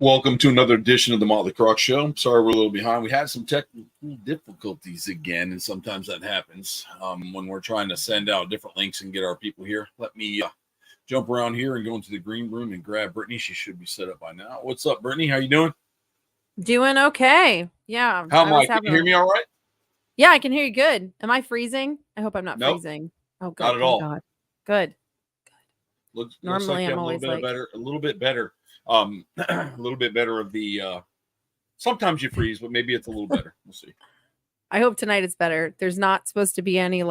Welcome to another edition of the Motley Croc Show. I'm sorry we're a little behind. We had some technical difficulties again, and sometimes that happens when we're trying to send out different links and get our people here. Let me jump around here and go into the green room and grab Brittany. She should be set up by now. What's up, Brittany? How you doing? Doing okay. Yeah. How am I? Can you hear me all right? Yeah, I can hear you good. Am I freezing? I hope I'm not Nope, freezing. Oh, good. not at all. God. Good. Looks Normally, like I'm a always little bit better. A little bit better. A little bit better of the. Sometimes you freeze, but maybe it's a little better. We'll see. I hope tonight it's better. There's not supposed to be any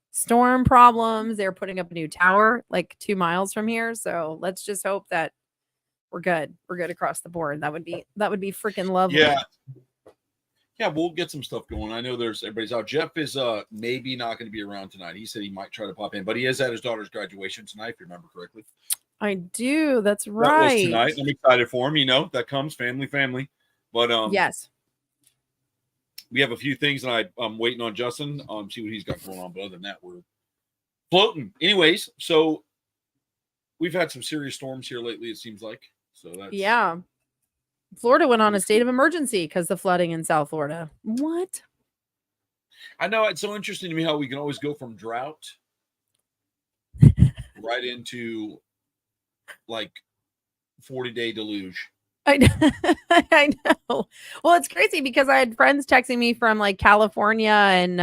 storm problems. They're putting up a new tower 2 miles from here, so let's just hope that we're good. We're good across the board. That would be freaking lovely. Yeah, we'll get some stuff going. I know everybody's out. Jeff is maybe not going to be around tonight. He said he might try to pop in, but he is at his daughter's graduation tonight, if you remember correctly. I do. That's right. That was tonight. I'm excited for him. You know, that comes family. But yes, we have a few things, and I'm waiting on Justin. See what he's got going on. But other than that, we're floating. Anyways, so we've had some serious storms here lately. It seems like yeah. Florida went on a state of emergency because the flooding in South Florida. What? I know, it's so interesting to me how we can always go from drought right into 40-day deluge. I know. Well, it's crazy because I had friends texting me from California and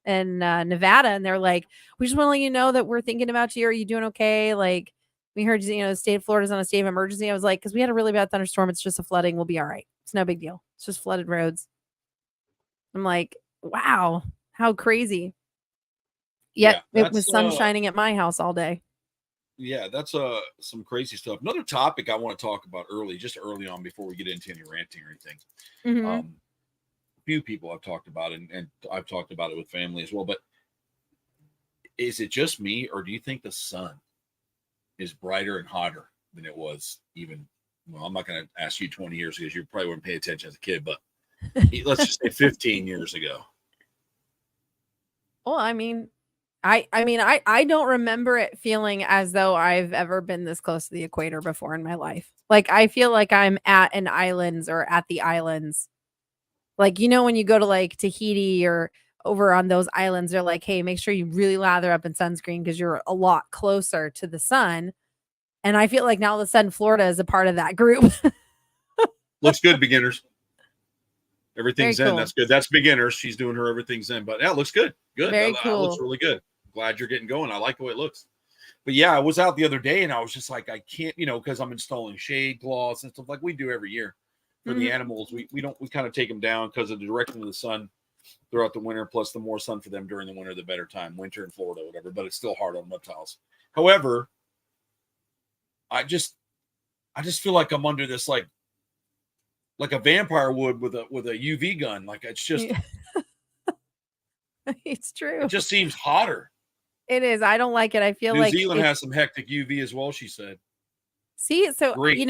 Nevada, and they're like, "We just want to let you know that we're thinking about you. Are you doing okay? We heard the state of Florida's on a state of emergency." I was like, "Because we had a really bad thunderstorm. It's just a flooding. We'll be all right. It's no big deal. It's just flooded roads." I'm like, wow, how crazy. Yet it was sun shining at my house all day. Yeah, that's some crazy stuff. Another topic I want to talk about early on before we get into any ranting or anything. Mm-hmm. Few people I've talked about it, and I've talked about it with family as well. But is it just me, or do you think the sun is brighter and hotter than it was even? Well, I'm not going to ask you 20 years ago because you probably wouldn't pay attention as a kid, but let's just say 15 years ago. Well, I mean, I don't remember it feeling as though I've ever been this close to the equator before in my life. I feel like I'm at an islands or at the islands. When you go to Tahiti or over on those islands, they're like, "Hey, make sure you really lather up in sunscreen because you're a lot closer to the sun." And I feel like now all of a sudden Florida is a part of that group. Looks good, beginners. Everything's Very in. cool. That's good. That's beginners. She's doing her everything's in. But yeah, it looks good. Good. Very that cool. looks really good. Glad you're getting going. I like the way it looks. But yeah, I was out the other day and I was just like, I can't, because I'm installing shade cloths and stuff like we do every year for the animals. We kind of take them down because of the direction of the sun throughout the winter, plus the more sun for them during the winter, the better time. Winter in Florida, whatever. But it's still hard on reptiles. However, I just feel like I'm under this like a vampire would with a UV gun. It's just it's true. It just seems hotter. It is. I don't like it. I feel New Zealand has some hectic UV as well, she said. See, so great.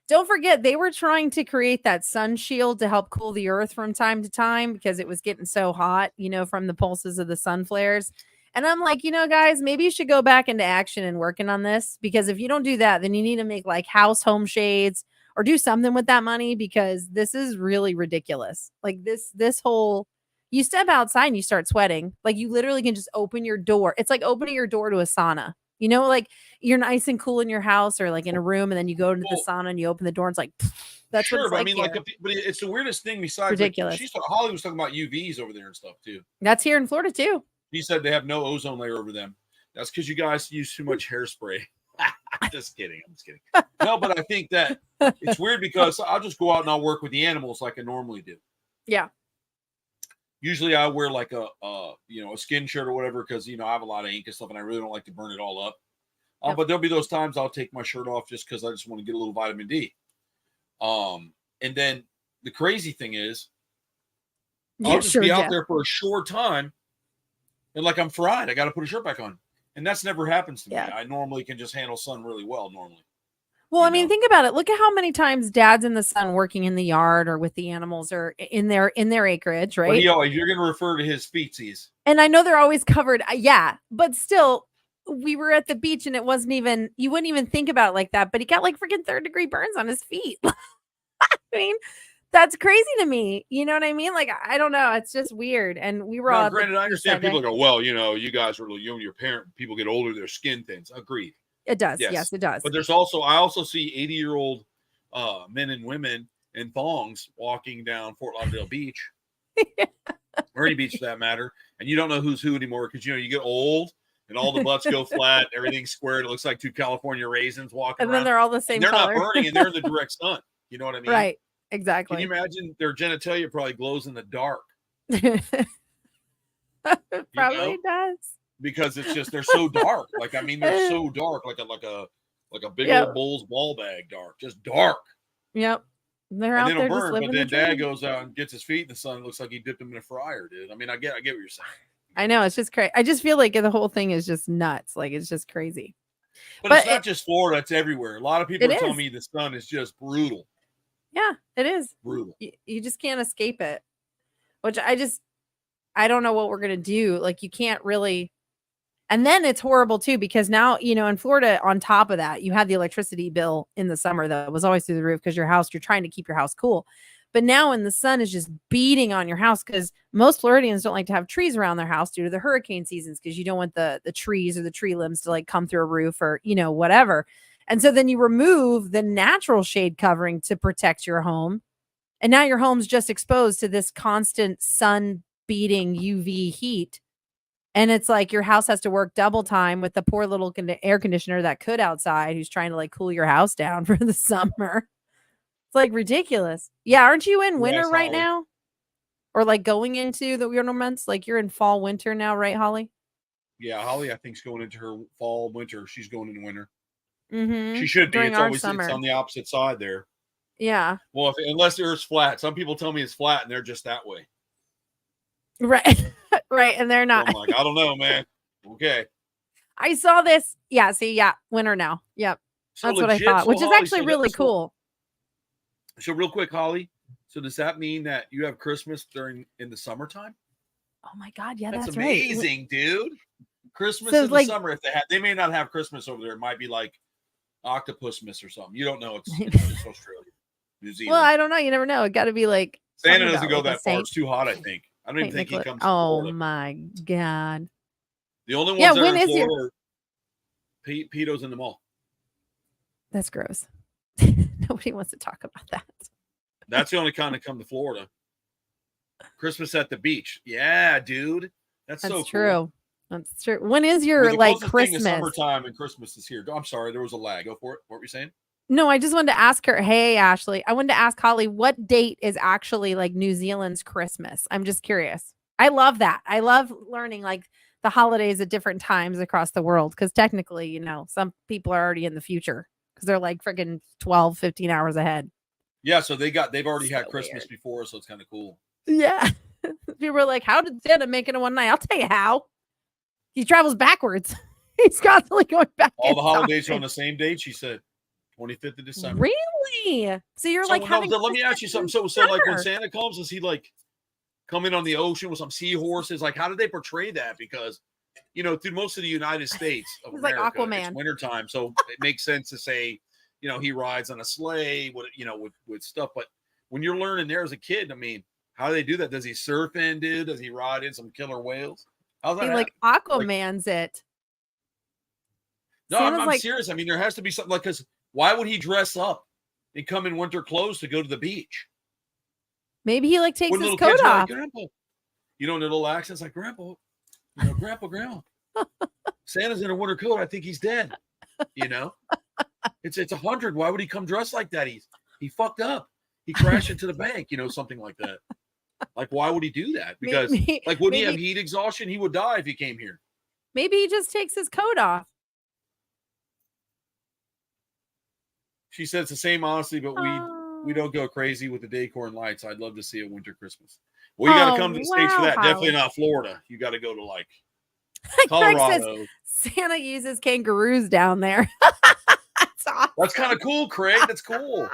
Don't forget they were trying to create that sun shield to help cool the earth from time to time because it was getting so hot, from the pulses of the sun flares. And I'm like, guys, maybe you should go back into action and working on this, because if you don't do that, then you need to make home shades or do something with that money, because this is really ridiculous. This whole, you step outside and you start sweating. You literally can just open your door. It's like opening your door to a sauna. You're nice and cool in your house or in a room, and then you go into the sauna and you open the door and it's like, that's sure, what but it's but it's the weirdest thing besides ridiculous. Holly was talking about UVs over there and stuff too. That's here in Florida too. He said they have no ozone layer over them. That's because you guys use too much hairspray. I'm just kidding. No, but I think that it's weird because I'll just go out and I'll work with the animals like I normally do. Yeah. Usually I wear a skin shirt or whatever because, I have a lot of ink and stuff and I really don't like to burn it all up. Yep. But there'll be those times I'll take my shirt off just because I just want to get a little vitamin D. And then the crazy thing is I'll just be out there for a short time and I'm fried. I got to put a shirt back on. And that's never happens to me. I normally can just handle sun really well normally. Well, think about it. Look at how many times dad's in the sun working in the yard or with the animals or in their acreage, right? Well, you're going to refer to his feetsies. And I know they're always covered. Yeah. But still, we were at the beach and it wasn't even, you wouldn't even think about it like that. But he got freaking 3rd-degree burns on his feet. I mean, that's crazy to me. You know what I mean? Like, I don't know. It's just weird. And we were all granted, I understand people go, well, you guys are your parent. People get older, their skin thins. Agreed. It does. Yes, it does. But I also see 80-year-old men and women in thongs walking down Fort Lauderdale Beach, or any beach for that matter, and you don't know who's who anymore because you get old and all the butts go flat, everything's squared. It looks like two California raisins walking around. And then they're all the same they're color. not burning, and they're in the direct sun. You know what I mean? Right. Exactly. Can you imagine their genitalia probably glows in the dark? Probably does. Because it's just they're so dark. Like they're so dark, like a big old bull's ball bag dark, just dark. Yep. They're out there just living. But then Dad goes out and gets his feet in the sun. It looks like he dipped them in a fryer, dude. I mean, I get what you're saying. I know, it's just crazy. I just feel like the whole thing is just nuts. Like, it's just crazy. But it's not just Florida; it's everywhere. A lot of people are telling me the sun is just brutal. Yeah, it is brutal. You just can't escape it. Which I don't know what we're gonna do. Like, you can't really. And then it's horrible too, because now, in Florida, on top of that, you have the electricity bill in the summer that was always through the roof because you're trying to keep your house cool. But now when the sun is just beating on your house, because most Floridians don't like to have trees around their house due to the hurricane seasons, because you don't want the trees or the tree limbs to like come through a roof or, whatever. And so then you remove the natural shade covering to protect your home. And now your home's just exposed to this constant sun beating UV heat. And it's like your house has to work double time with the poor little air conditioner that could outside who's trying to like cool your house down for the summer. It's like ridiculous. Yeah. Aren't you in winter right now? Or like going into the winter months? Like you're in fall, winter now, right, Holly? Yeah. Holly, I think, is going into her fall, winter. She's going into winter. Mm-hmm. She should be. It's on the opposite side there. Yeah. Well, unless the Earth's flat. Some people tell me it's flat and they're just that way. Right. Right. And they're not. So I'm like, I don't know, man. Okay. I saw this. Yeah. See, winter now. Yep. So that's what I thought, which is actually really cool. So real quick, Holly. So does that mean that you have Christmas in the summertime? Oh my God. Yeah, that's amazing, right. Dude. Christmas in the summer. If they may not have Christmas over there. It might be like Octopusmas or something. You don't know. It's Australia, New Zealand. Well, I don't know. You never know. It got to be like Santa doesn't go that far. It's too hot, I think. I don't even think he comes. Oh my God! The only ones that are in Florida are pedos in the mall. That's gross. Nobody wants to talk about that. That's the only kind that come to Florida. Christmas at the beach. Yeah, dude. That's so true. Cool. That's true. When is your like Christmas? Summertime and Christmas is here. I'm sorry, there was a lag. Go for it. What were you saying? No, I just wanted to ask her. Hey, Ashley, I wanted to ask Holly, what date is actually like New Zealand's Christmas? I'm just curious. I love that. I love learning like the holidays at different times across the world. Because technically, some people are already in the future because they're like freaking 12, 15 hours ahead. Yeah. So they've already had Christmas before. So it's kind of cool. Yeah. People were like, how did Santa make it in one night? I'll tell you how. He travels backwards. He's constantly going back. All the holidays are on the same date, she said. 25th of December. Really? So you're like having let me ask you something. So like when Santa comes, does he like come in on the ocean with some seahorses? Like how do they portray that? Because through most of the United States of America, like Aquaman. It's wintertime, so it makes sense to say, he rides on a sleigh with stuff. But when you're learning there as a kid, I mean, how do they do that? Does he surf in, dude? Does he ride in some killer whales? How's that? He like Aquaman's it. No, I'm serious. I mean, there has to be something like, because why would he dress up and come in winter clothes to go to the beach? Maybe he like takes his coat off. Like, Grandpa, in a little accent, it's like, Grandpa, Grandma. Santa's in a winter coat. I think he's dead. It's 100. Why would he come dressed like that? He fucked up. He crashed into the bank. Something like that. Like, why would he do that? Because would he have heat exhaustion? He would die if he came here. Maybe he just takes his coat off. She said it's the same, honestly, but we don't go crazy with the decor and lights. I'd love to see a winter Christmas. Well, you got to come to the States for that. Holly. Definitely not Florida. You got to go to like Colorado. Says Santa uses kangaroos down there. That's awesome. That's kind of cool, Craig. That's cool.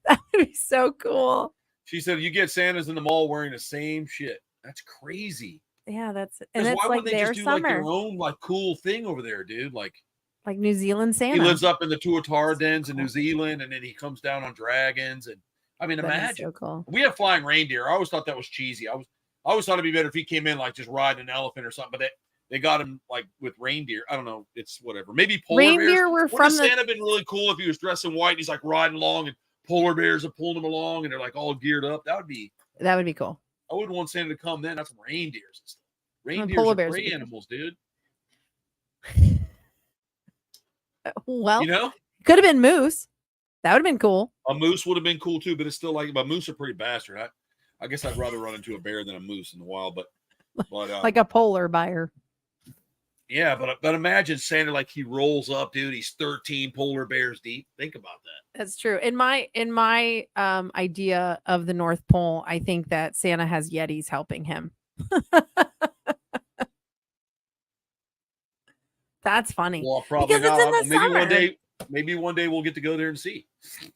That would be so cool. She said you get Santas in the mall wearing the same shit. That's crazy. Yeah, and it's why like would they their just do summer. Like their own like cool thing over there, dude? Like New Zealand Santa. He lives up in the Tuatara dens in New Zealand, and then he comes down on dragons and I mean, imagine. So cool. We have flying reindeer. I always thought that was cheesy. I always thought it'd be better if he came in like just riding an elephant or something. But they got him like with reindeer. I don't know. It's whatever. Maybe polar reindeer bears. Were from Santa been really cool if he was dressed in white and he's like riding along and polar bears are pulling him along and they're like all geared up. That would be cool. I wouldn't want Santa to come then. That's some reindeers and stuff. Reindeers polar are bears prey animals, dude. Well, could have been moose. That would have been cool. A moose would have been cool too, but it's still like a moose are pretty bastard. I guess I'd rather run into a bear than a moose in the wild, but like a polar bear. Yeah, but imagine Santa like he rolls up, dude. He's 13 polar bears deep. Think about that. That's true. In my idea of the North Pole, I think that Santa has Yetis helping him. That's funny. Well, probably not. Maybe one day we'll get to go there and see.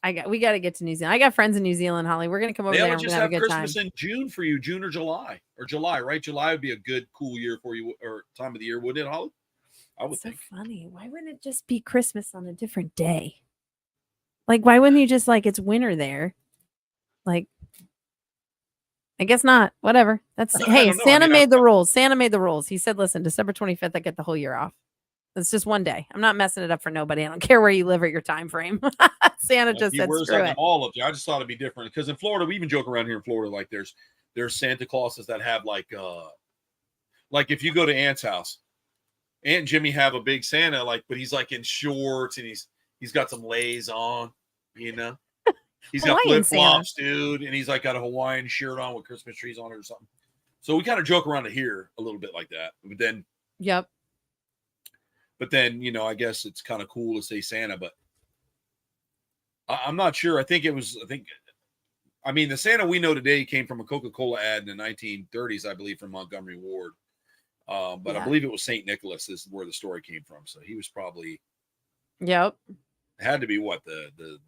We got to get to New Zealand. I got friends in New Zealand, Holly. We're gonna come over there and just have a good Christmas time. in June for you, June or July, right? July would be a good, cool year for you, or time of the year, wouldn't it, Holly? I would think. So funny. Why wouldn't it just be Christmas on a different day? Like, why wouldn't you just like it's winter there? Like, I guess not. Whatever. Santa made the rules. Santa made the rules. He said, "Listen, December 25th, I get the whole year off. It's just one day. I'm not messing it up for nobody. I don't care where you live or your time frame." Santa just said, "Screw it." All of you. I just thought it'd be different because in Florida, we even joke around here in Florida like there's Santa Clauses that have like if you go to Aunt's house, Aunt and Jimmy have a big Santa but he's like in shorts and he's got some lays on, He's got flip flops, dude, and he's like got a Hawaiian shirt on with Christmas trees on it or something. So we kind of joke around it here a little bit like that, but then yep. But then, I guess it's kind of cool to say Santa, but I'm not sure. I think the Santa we know today came from a Coca-Cola ad in the 1930s, I believe, from Montgomery Ward. But I believe it was St. Nicholas is where the story came from. So he was probably, yep. It had to be what, the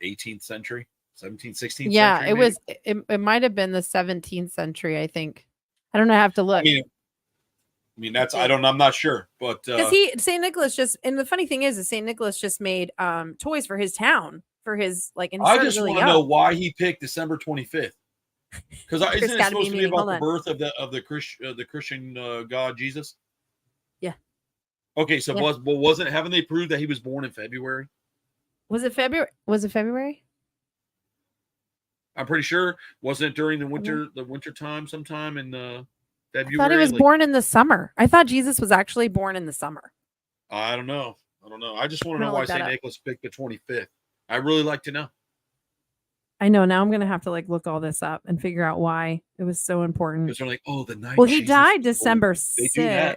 18th century, 17th, 16th century? Yeah, it was, it might have been the 17th century, I think. I don't know. I have to look. I mean, I'm not sure, but because St. Nicholas and the funny thing is St. Nicholas just made toys for his town for his I just want to know why he picked December 25th. Because isn't it supposed to be about the birth of the Christian God Jesus? Yeah. Okay, so haven't they proved that he was born in February? Was it February? I'm pretty sure. Wasn't it during the winter time sometime in February? I thought he was born in the summer. I thought Jesus was actually born in the summer. I don't know. I just want to know why St. Nicholas picked the 25th. I really like to know. I know. Now I'm going to have to look all this up and figure out why it was so important. Because they're like, the night. Well, he died December 6th.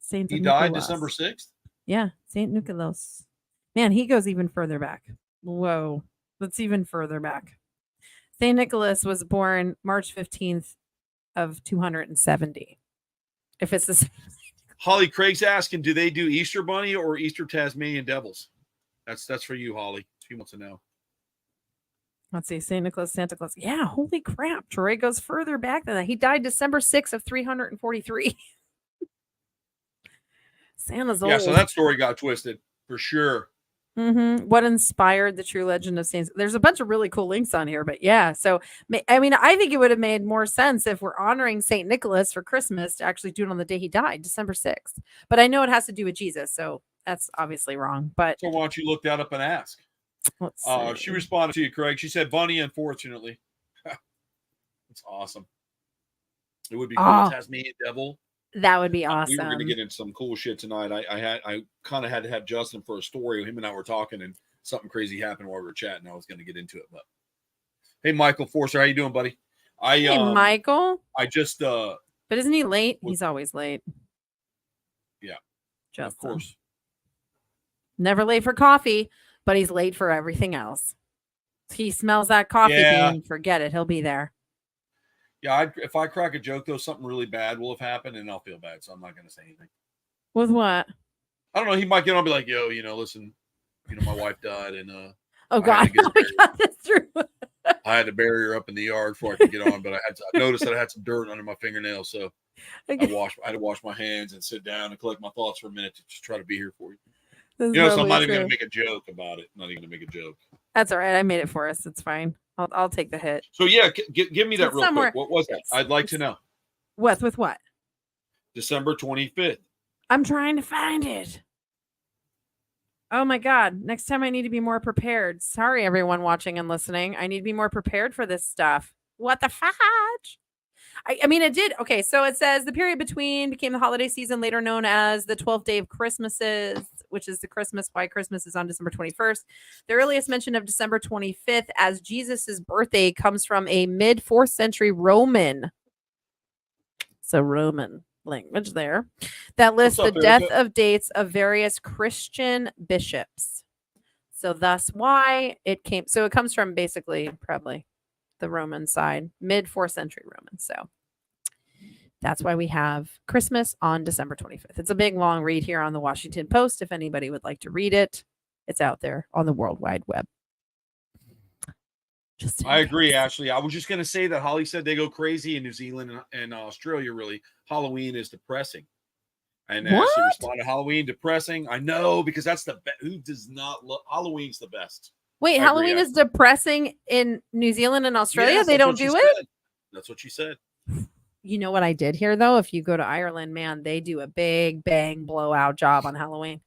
He died December 6th? Yeah. St. Nicholas. Man, he goes even further back. Whoa. That's even further back. St. Nicholas was born March 15th of 270. If it's the same. Holly, Craig's asking, do they do Easter Bunny or Easter Tasmanian Devils? That's for you, Holly. She wants to know. Let's see. St. Nicholas, Santa Claus. Yeah, holy crap. Troy goes further back than that. He died December 6th of 343. Santa's old. Yeah, so that story got twisted for sure. Mm-hmm. What inspired the true legend of Saint? There's a bunch of really cool links on here, but yeah. So, I mean, I think it would have made more sense if we're honoring St. Nicholas for Christmas to actually do it on the day he died, December 6th. But I know it has to do with Jesus, so that's obviously wrong. But so why don't you look that up and ask? She responded to you, Craig. She said, "Bunny, unfortunately." That's awesome. It would be cool. Tasmanian Devil. That would be awesome. We were going to get into some cool shit tonight. I kind of had to have Justin for a story. Him and I were talking, and something crazy happened while we were chatting. I was going to get into it, but hey, Michael Forster, how you doing, buddy? Hey, Michael. I just but isn't he late? He's always late. Yeah, Justin. Of course. Never late for coffee, but he's late for everything else. He smells that coffee bean. Forget it. He'll be there. Yeah, if I crack a joke, though, something really bad will have happened, and I'll feel bad, so I'm not going to say anything. With what? I don't know. He might get on and be like, yo, listen, my wife died, and oh, God. That's true. I had to bury her up in the yard before I could get on, but I noticed that I had some dirt under my fingernails, so I had to wash my hands and sit down and collect my thoughts for a minute to just try to be here for you. So I'm not even going to make a joke about it. Not even going to make a joke. That's all right. I made it for us. It's fine. I'll take the hit. So yeah, give me that real quick. What was that? I'd like to know. With what? December 25th. I'm trying to find it. Oh my God. Next time I need to be more prepared. Sorry, everyone watching and listening. I need to be more prepared for this stuff. What the fudge? I mean, it did. Okay, so it says the period between became the holiday season, later known as the 12th day of Christmases, which is why Christmas is on December 21st. The earliest mention of December 25th as Jesus's birthday comes from a mid-4th century Roman. So Roman language there that lists the death of dates of various Christian bishops. So thus why it came. So it comes from basically probably the Roman side, mid-4th century Roman. So that's why we have Christmas on December 25th. It's a big, long read here on the Washington Post. If anybody would like to read it, it's out there on the World Wide Web. I agree, Ashley. I was just going to say that Holly said they go crazy in New Zealand and Australia, really. Halloween is depressing. And Ashley responded, Halloween depressing. I know, because that's the best. Who does not love Halloween's the best. Wait, Halloween is depressing in New Zealand and Australia? Yes, they don't do it? That's what she said. You know what I did here, though? If you go to Ireland, man, they do a big bang blowout job on Halloween.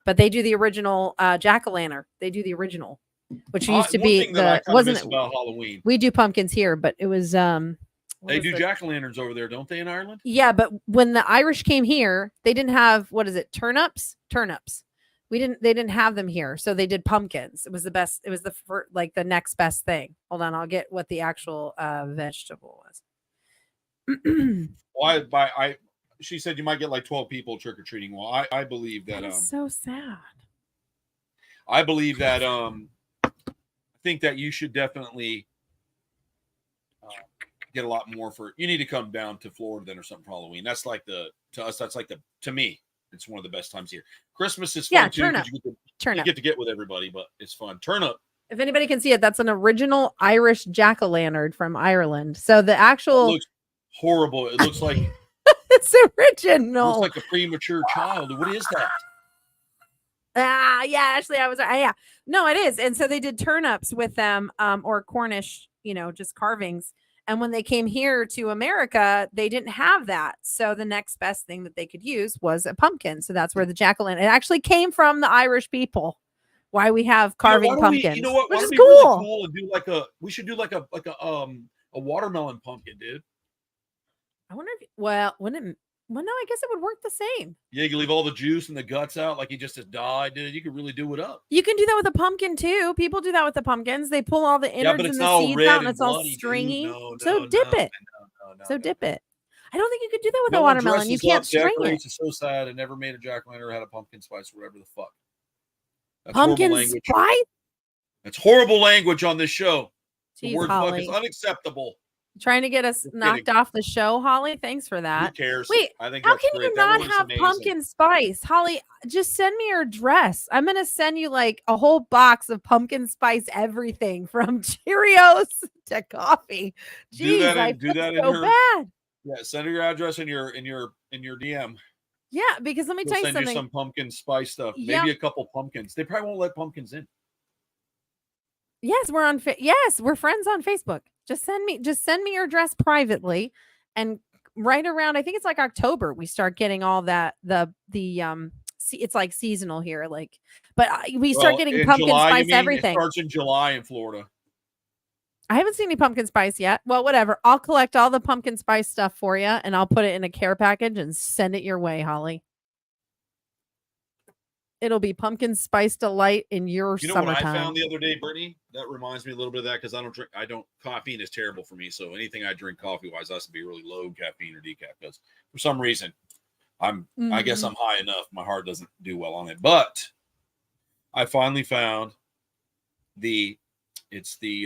But they do the original jack-o'-lantern. They do the original, which used to be wasn't it about Halloween. We do pumpkins here, but it was they do jack-o'-lanterns over there, don't they, in Ireland? Yeah, but when the Irish came here, they didn't have turnips. They didn't have them here, so they did pumpkins. It was the best. It was the next best thing. Hold on, I'll get what the actual vegetable was. She said you might get like 12 people trick or treating. Well, I believe that is so sad. I believe that I think that you should definitely get a lot more for. You need to come down to Florida then or something for Halloween. That's like to me. It's one of the best times here. Christmas is fun too. You get to get with everybody, but it's fun. Turnip. If anybody can see it, that's an original Irish jack-o'-lantern from Ireland. So the actual it looks horrible. It looks like it's original. It looks like a premature child. What is that? Yeah, actually, I was yeah. No, it is. And so they did turnips with them, or Cornish, just carvings. And when they came here to America, they didn't have that. So the next best thing that they could use was a pumpkin. So that's where the jack-o'-lantern, it actually came from the Irish people. Why we have carving pumpkins. You know what? Which is cool. Really cool and do we should do like a watermelon pumpkin, dude. I wonder if no, I guess it would work the same. Yeah, you can leave all the juice and the guts out like he just has died, dude. You could really do it up. You can do that with a pumpkin too. People do that with the pumpkins. They pull all the innards and the seeds out, and it's all stringy. Dip it. Dip it. I don't think you could do that with a watermelon. You can't string it. It's so sad. I never made a jack-o'-lantern or had a pumpkin spice or whatever the fuck. That's pumpkin spice? That's horrible language on this show. Jeez, the word Holly. fuck is unacceptable. Trying to get us knocked off the show, Holly. Thanks for that. Who cares? Wait, I think how can you not have pumpkin spice? Holly, just send me your address. I'm going to send you like a whole box of pumpkin spice everything from Cheerios to coffee. Jeez, I feel so bad. Yeah, send her your address in your DM. Yeah, because let me tell you something. Send you some pumpkin spice stuff. Maybe a couple pumpkins. They probably won't let pumpkins in. Yes, we're on. We're friends on Facebook. Just send me your address privately, and right around, I think it's like October, we start getting all that it's like seasonal here, but we start getting pumpkin spice everything. It starts in July in Florida. I haven't seen any pumpkin spice yet. Well, whatever. I'll collect all the pumpkin spice stuff for you, and I'll put it in a care package and send it your way, Holly. It'll be pumpkin spice delight in your summertime. What I found the other day, Brittany? That reminds me a little bit of that because caffeine is terrible for me. So anything I drink coffee-wise has to be really low caffeine or decaf because for some reason I guess I'm high enough. My heart doesn't do well on it. But I finally found what's the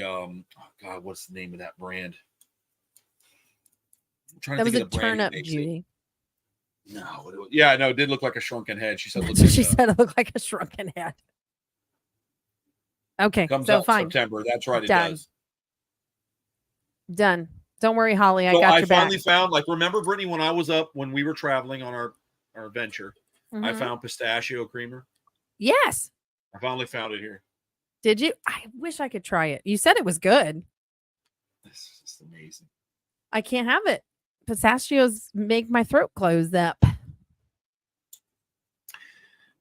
name of that brand? I'm trying to think of the brand. That was a turnip, Judy. No, it did look like a shrunken head. She said, she said it looked like a shrunken head. Okay, comes so out fine. September. That's right, it Done. does. Done. Don't worry, Holly. I got your back. I finally found, remember, Brittany, when we were traveling on our venture, I found pistachio creamer. Yes. I finally found it here. Did you? I wish I could try it. You said it was good. This is just amazing. I can't have it. Pistachios make my throat close up.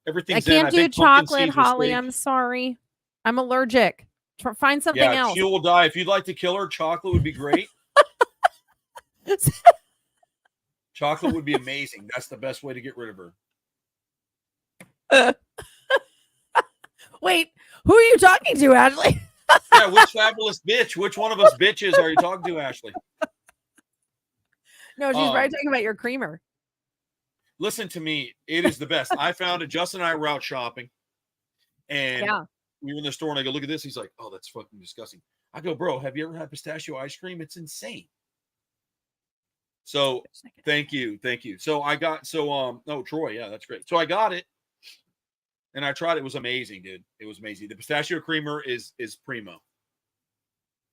Everything's I can't in. do chocolate, Holly. I'm sorry. I'm allergic. Find something else. She will die. If you'd like to kill her, chocolate would be great. Chocolate would be amazing. That's the best way to get rid of her. Wait, who are you talking to, Ashley? Yeah, which fabulous bitch? Which one of us bitches are you talking to, Ashley? No, she's probably talking about your creamer. Listen to me. It is the best. I found it. Justin and I were out shopping. And we were in the store and I go, look at this. He's like, oh, that's fucking disgusting. I go, bro, have you ever had pistachio ice cream? It's insane. So thank you. So I got, Troy. Yeah, that's great. So I got it and I tried it. It was amazing, dude. It was amazing. The pistachio creamer is primo.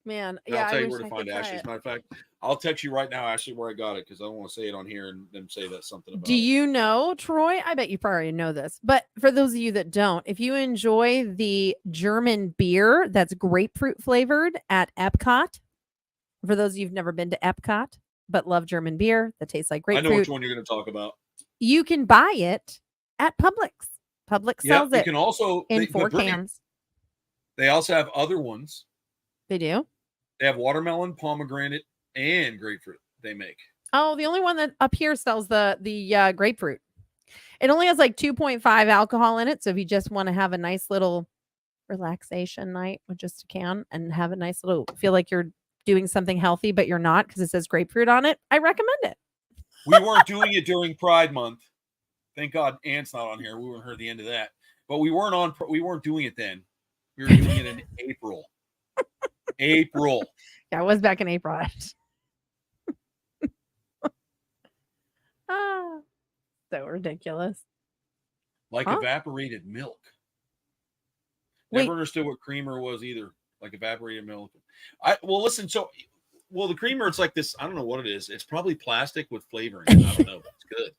Man, and I'll tell you where to find Ashley. As a matter of fact, I'll text you right now, Ashley, where I got it because I don't want to say it on here and then say that's something about Do you know, Troy? I bet you probably know this, but for those of you that don't, if you enjoy the German beer that's grapefruit flavored at Epcot, for those of you who've never been to Epcot but love German beer that tastes like grapefruit, I know which one you're going to talk about. You can buy it at Publix. Publix sells it. You can also in 4 cans. They also have other ones. They do. They have watermelon, pomegranate, and grapefruit. They make. Oh, the only one that up here sells the grapefruit. It only has like 2.5 alcohol in it. So if you just want to have a nice little relaxation night with just a can and have a nice little feel like you're doing something healthy, but you're not because it says grapefruit on it, I recommend it. We weren't doing it during Pride Month. Thank God Ant's not on here. We wouldn't heard the end of that. But we weren't doing it then. We were doing it in April. April. Yeah, it was back in April. So ridiculous. Like evaporated milk. Never understood what creamer was either. Like evaporated milk. The creamer, it's like this. I don't know what it is. It's probably plastic with flavoring. I don't know. It's good.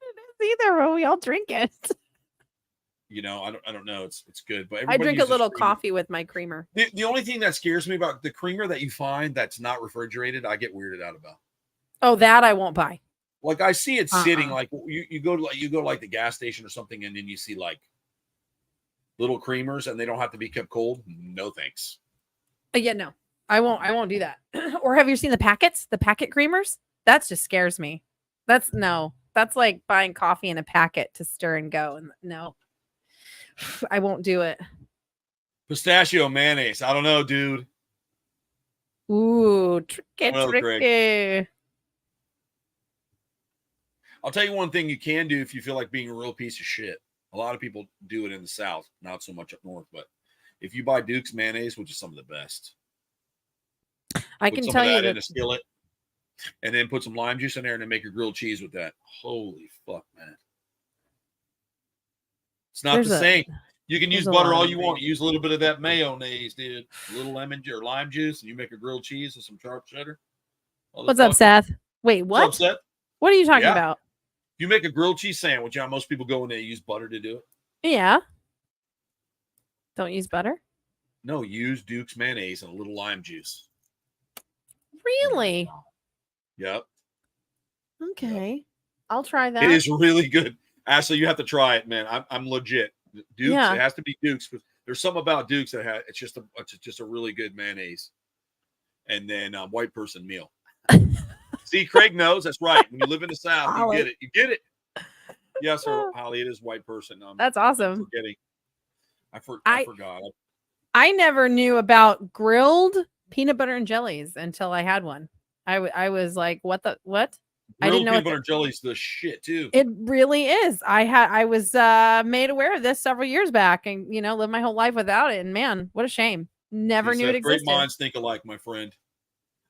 It is either, but we all drink it. You know, I don't know. It's good, but I drink a little coffee with my creamer. The only thing that scares me about the creamer that you find that's not refrigerated, I get weirded out about. Oh, that I won't buy. Like I see it sitting like you go to like the gas station or something, and then you see like little creamers, and they don't have to be kept cold. No thanks. Yeah, no, I won't do that. Or have you seen the packets? The packet creamers? That just scares me. That's like buying coffee in a packet to stir and go. And no. I won't do it. Pistachio mayonnaise. I don't know, dude. Ooh, tricky. I'll tell you one thing you can do if you feel like being a real piece of shit. A lot of people do it in the South, not so much up north. But if you buy Duke's mayonnaise, which is some of the best, I can tell you that in a skillet, and then put some lime juice in there, and then make your grilled cheese with that. Holy fuck, man! It's not the same. You can use butter all you want. Use a little bit of that mayonnaise, dude. A little lemon or lime juice, and you make a grilled cheese with some sharp cheddar. What's up, Seth? Wait, what? What's up, Seth? What are you talking about? You make a grilled cheese sandwich. Yeah, most people go in there and use butter to do it. Yeah. Don't use butter? No, use Duke's mayonnaise and a little lime juice. Really? Yep. Okay. Yep. I'll try that. It is really good. Ashley, you have to try it, man. I'm legit. Duke's, It has to be Duke's. There's something about Duke's that it's just a really good mayonnaise. And then white person meal. See, Craig knows. That's right. When you live in the South, Holly. You get it. You get it. Yes, sir. Holly, it is white person. That's awesome. I forgot. I never knew about grilled peanut butter and jellies until I had one. I was like, what? I didn't know peanut butter and jelly's the shit too. It really is. I was made aware of this several years back, and lived my whole life without it. And man, what a shame. Never knew it existed. Great minds think alike, my friend.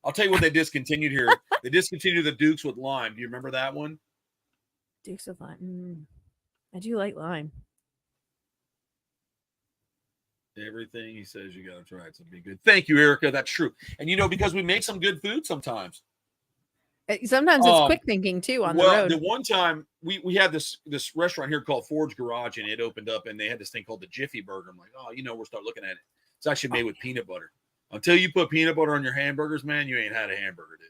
I'll tell you what they discontinued here. They discontinued the Dukes with lime. Do you remember that one? Dukes with lime. I do like lime. Everything he says you got to try it to be good. Thank you, Erica. That's true. And because we make some good food sometimes. Sometimes it's quick thinking too on the road. The one time we had this restaurant here called Ford's Garage, and it opened up, and they had this thing called the Jiffy Burger. I'm like, oh, we'll start looking at it. It's actually made with peanut butter. Until you put peanut butter on your hamburgers, man, you ain't had a hamburger, dude.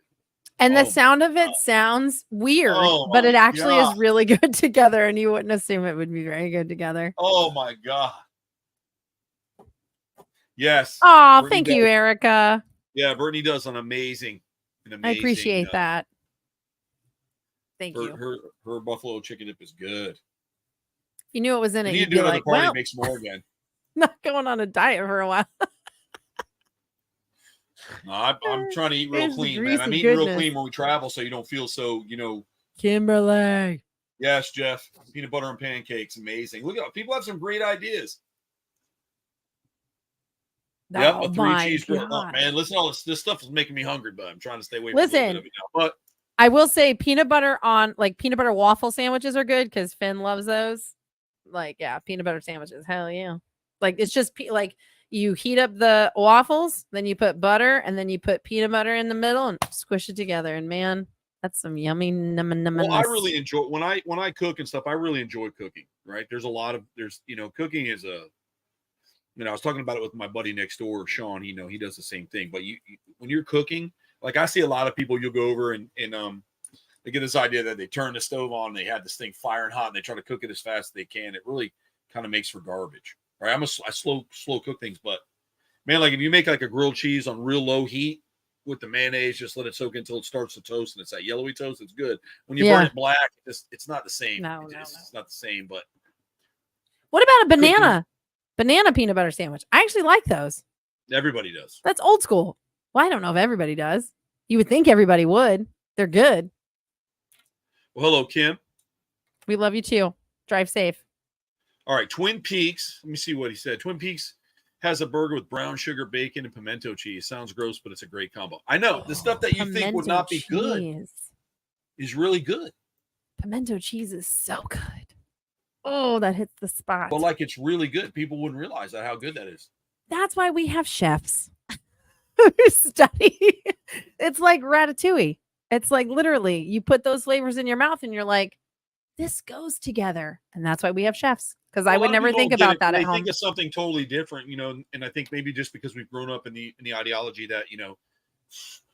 And the sound of it sounds weird, but it actually is really good together, and you wouldn't assume it would be very good together. Oh my God. Yes. Oh, thank you, Erica. Yeah, Brittany does an amazing. I appreciate that. Thank you. Her buffalo chicken dip is good. You knew it was in it. You need to do another party, make some more again. Not going on a diet for a while. No, I'm trying to eat real clean, man. I'm eating real clean when we travel, so you don't feel so, Kimberly. Yes, Jeff. Peanut butter and pancakes, amazing. Look at people have some great ideas. Yep, a 3-cheese grill. Oh, man, listen, all this stuff is making me hungry, but I'm trying to stay away from a little bit of it now. But I will say peanut butter waffle sandwiches are good because Finn loves those. Peanut butter sandwiches. Hell yeah. It's just you heat up the waffles, then you put butter, and then you put peanut butter in the middle and squish it together. And man, that's some yummy Well, I really enjoy when I cook and stuff. I really enjoy cooking. Right? Cooking is a. I was talking about it with my buddy next door, Sean. He does the same thing. But when you're cooking, I see a lot of people, you'll go over and they get this idea that they turn the stove on, and they have this thing firing hot, and they try to cook it as fast as they can. It really kind of makes for garbage. Right? I slow cook things, but man, if you make a grilled cheese on real low heat with the mayonnaise, just let it soak until it starts to toast, and it's that yellowy toast. It's good. When you burn it black, it's not the same. It's not the same. But what about a banana peanut butter sandwich? I actually like those. Everybody does. That's old school. Well, I don't know if everybody does. You would think everybody would. They're good. Well, hello, Kim. We love you too. Drive safe. All right, Twin Peaks. Let me see what he said. Twin Peaks has a burger with brown sugar, bacon, and pimento cheese. Sounds gross, but it's a great combo. I know. The stuff that you think would not be good is really good. Pimento cheese is so good. Oh, that hits the spot. But it's really good. People wouldn't realize how good that is. That's why we have chefs who study. It's like ratatouille. It's literally you put those flavors in your mouth and you're like, this goes together. And that's why we have chefs. Because I would never think about that at home. I think it's something totally different, and I think maybe just because we've grown up in the ideology that,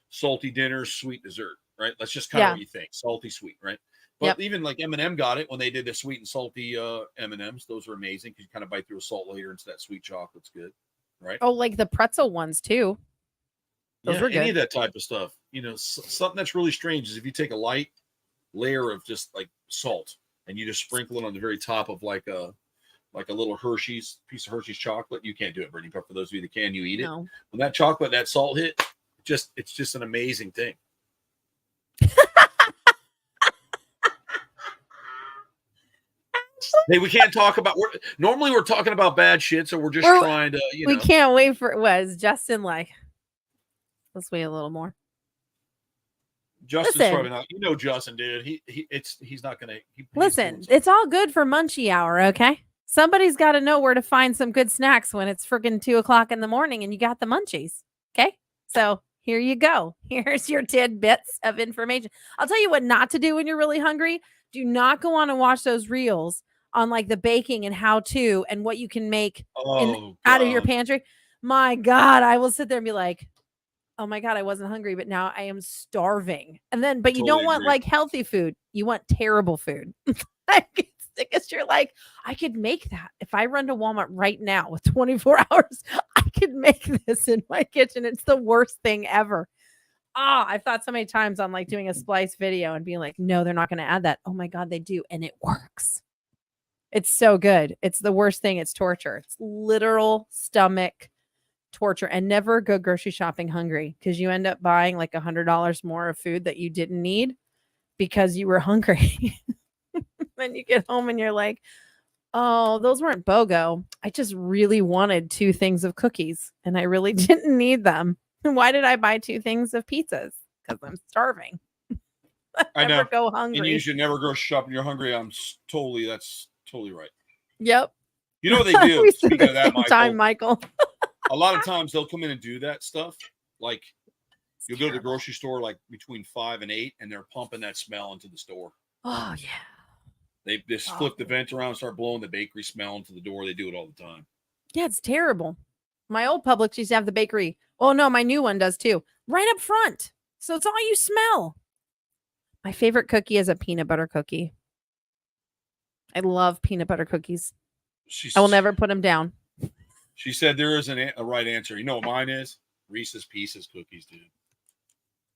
salty dinner, sweet dessert, right? That's just kind of what you think. Salty, sweet, right? But even M&M got it when they did the sweet and salty M&Ms. Those were amazing because you kind of bite through a salt layer into that sweet chocolate's good, right? Oh, the pretzel ones too. Those were good. Any of that type of stuff. Something that's really strange is if you take a light layer of just salt and you just sprinkle it on the very top of a little Hershey's piece of Hershey's chocolate. You can't do it, Brittany, but for those of you that can, you eat it. When that chocolate, that salt hit, it's just an amazing thing. Hey, we can't talk about. Normally, we're talking about bad shit, so we're just trying to. We can't wait for. Was Justin Let's wait a little more. Justin's probably not. Justin, dude. He's not gonna. Listen, it's all good for munchie hour, okay? Somebody's got to know where to find some good snacks when it's freaking 2:00 in the morning and you got the munchies. Okay, so here you go. Here's your tidbits of information. I'll tell you what not to do when you're really hungry. Do not go on and watch those reels on the baking and how to and what you can make out of your pantry. My God, I will sit there and be like, oh my God, I wasn't hungry, but now I am starving. And then, but you don't want healthy food. You want terrible food. Because you're I could make that. If I run to Walmart right now with 24 hours, I could make this in my kitchen. It's the worst thing ever. I've thought so many times on doing a splice video and being no, they're not going to add that. Oh my God, they do. And it works. It's so good. It's the worst thing. It's torture. It's literal stomach torture. And never go grocery shopping hungry because you end up buying $100 more of food that you didn't need because you were hungry. Then you get home and you're like, oh, those weren't BOGO. I just really wanted 2 things of cookies and I really didn't need them. Why did I buy 2 things of pizzas? Because I'm starving. I never go hungry. And you should never go shopping. You're hungry. That's totally right. Yep. You know what they do? Speaking of that, Michael. A lot of times they'll come in and do that stuff. You'll go to the grocery store like between 5 and 8, and they're pumping that smell into the store. Oh yeah. They just flip the vent around and start blowing the bakery smell into the door. They do it all the time. Yeah, it's terrible. My old Publix used to have the bakery. Oh no, my new one does too. Right up front. So it's all you smell. My favorite cookie is a peanut butter cookie. I love peanut butter cookies. I will never put them down. She said there isn't a right answer. You know what mine is? Reese's Pieces cookies, dude.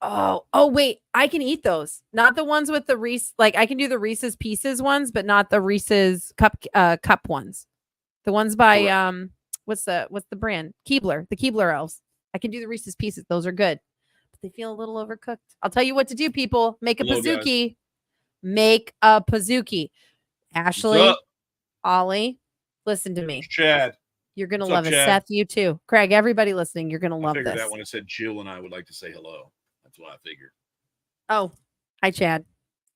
Oh, wait. I can eat those. Not the ones with the Reese. Like I can do the Reese's Pieces ones, but not the Reese's cup ones. The ones by Correct. what's the brand? Keebler. The Keebler elves. I can do the Reese's Pieces. Those are good. But they feel a little overcooked. I'll tell you what to do, people. Make a Pizookie. Make a Pizookie. Ashley, Ollie, listen to me. Chad. You're going to love it. Seth, you too. Craig, everybody listening, you're going to love this. I figured that when it said Jill and I would like to say hello. That's what I figured. Oh, hi, Chad.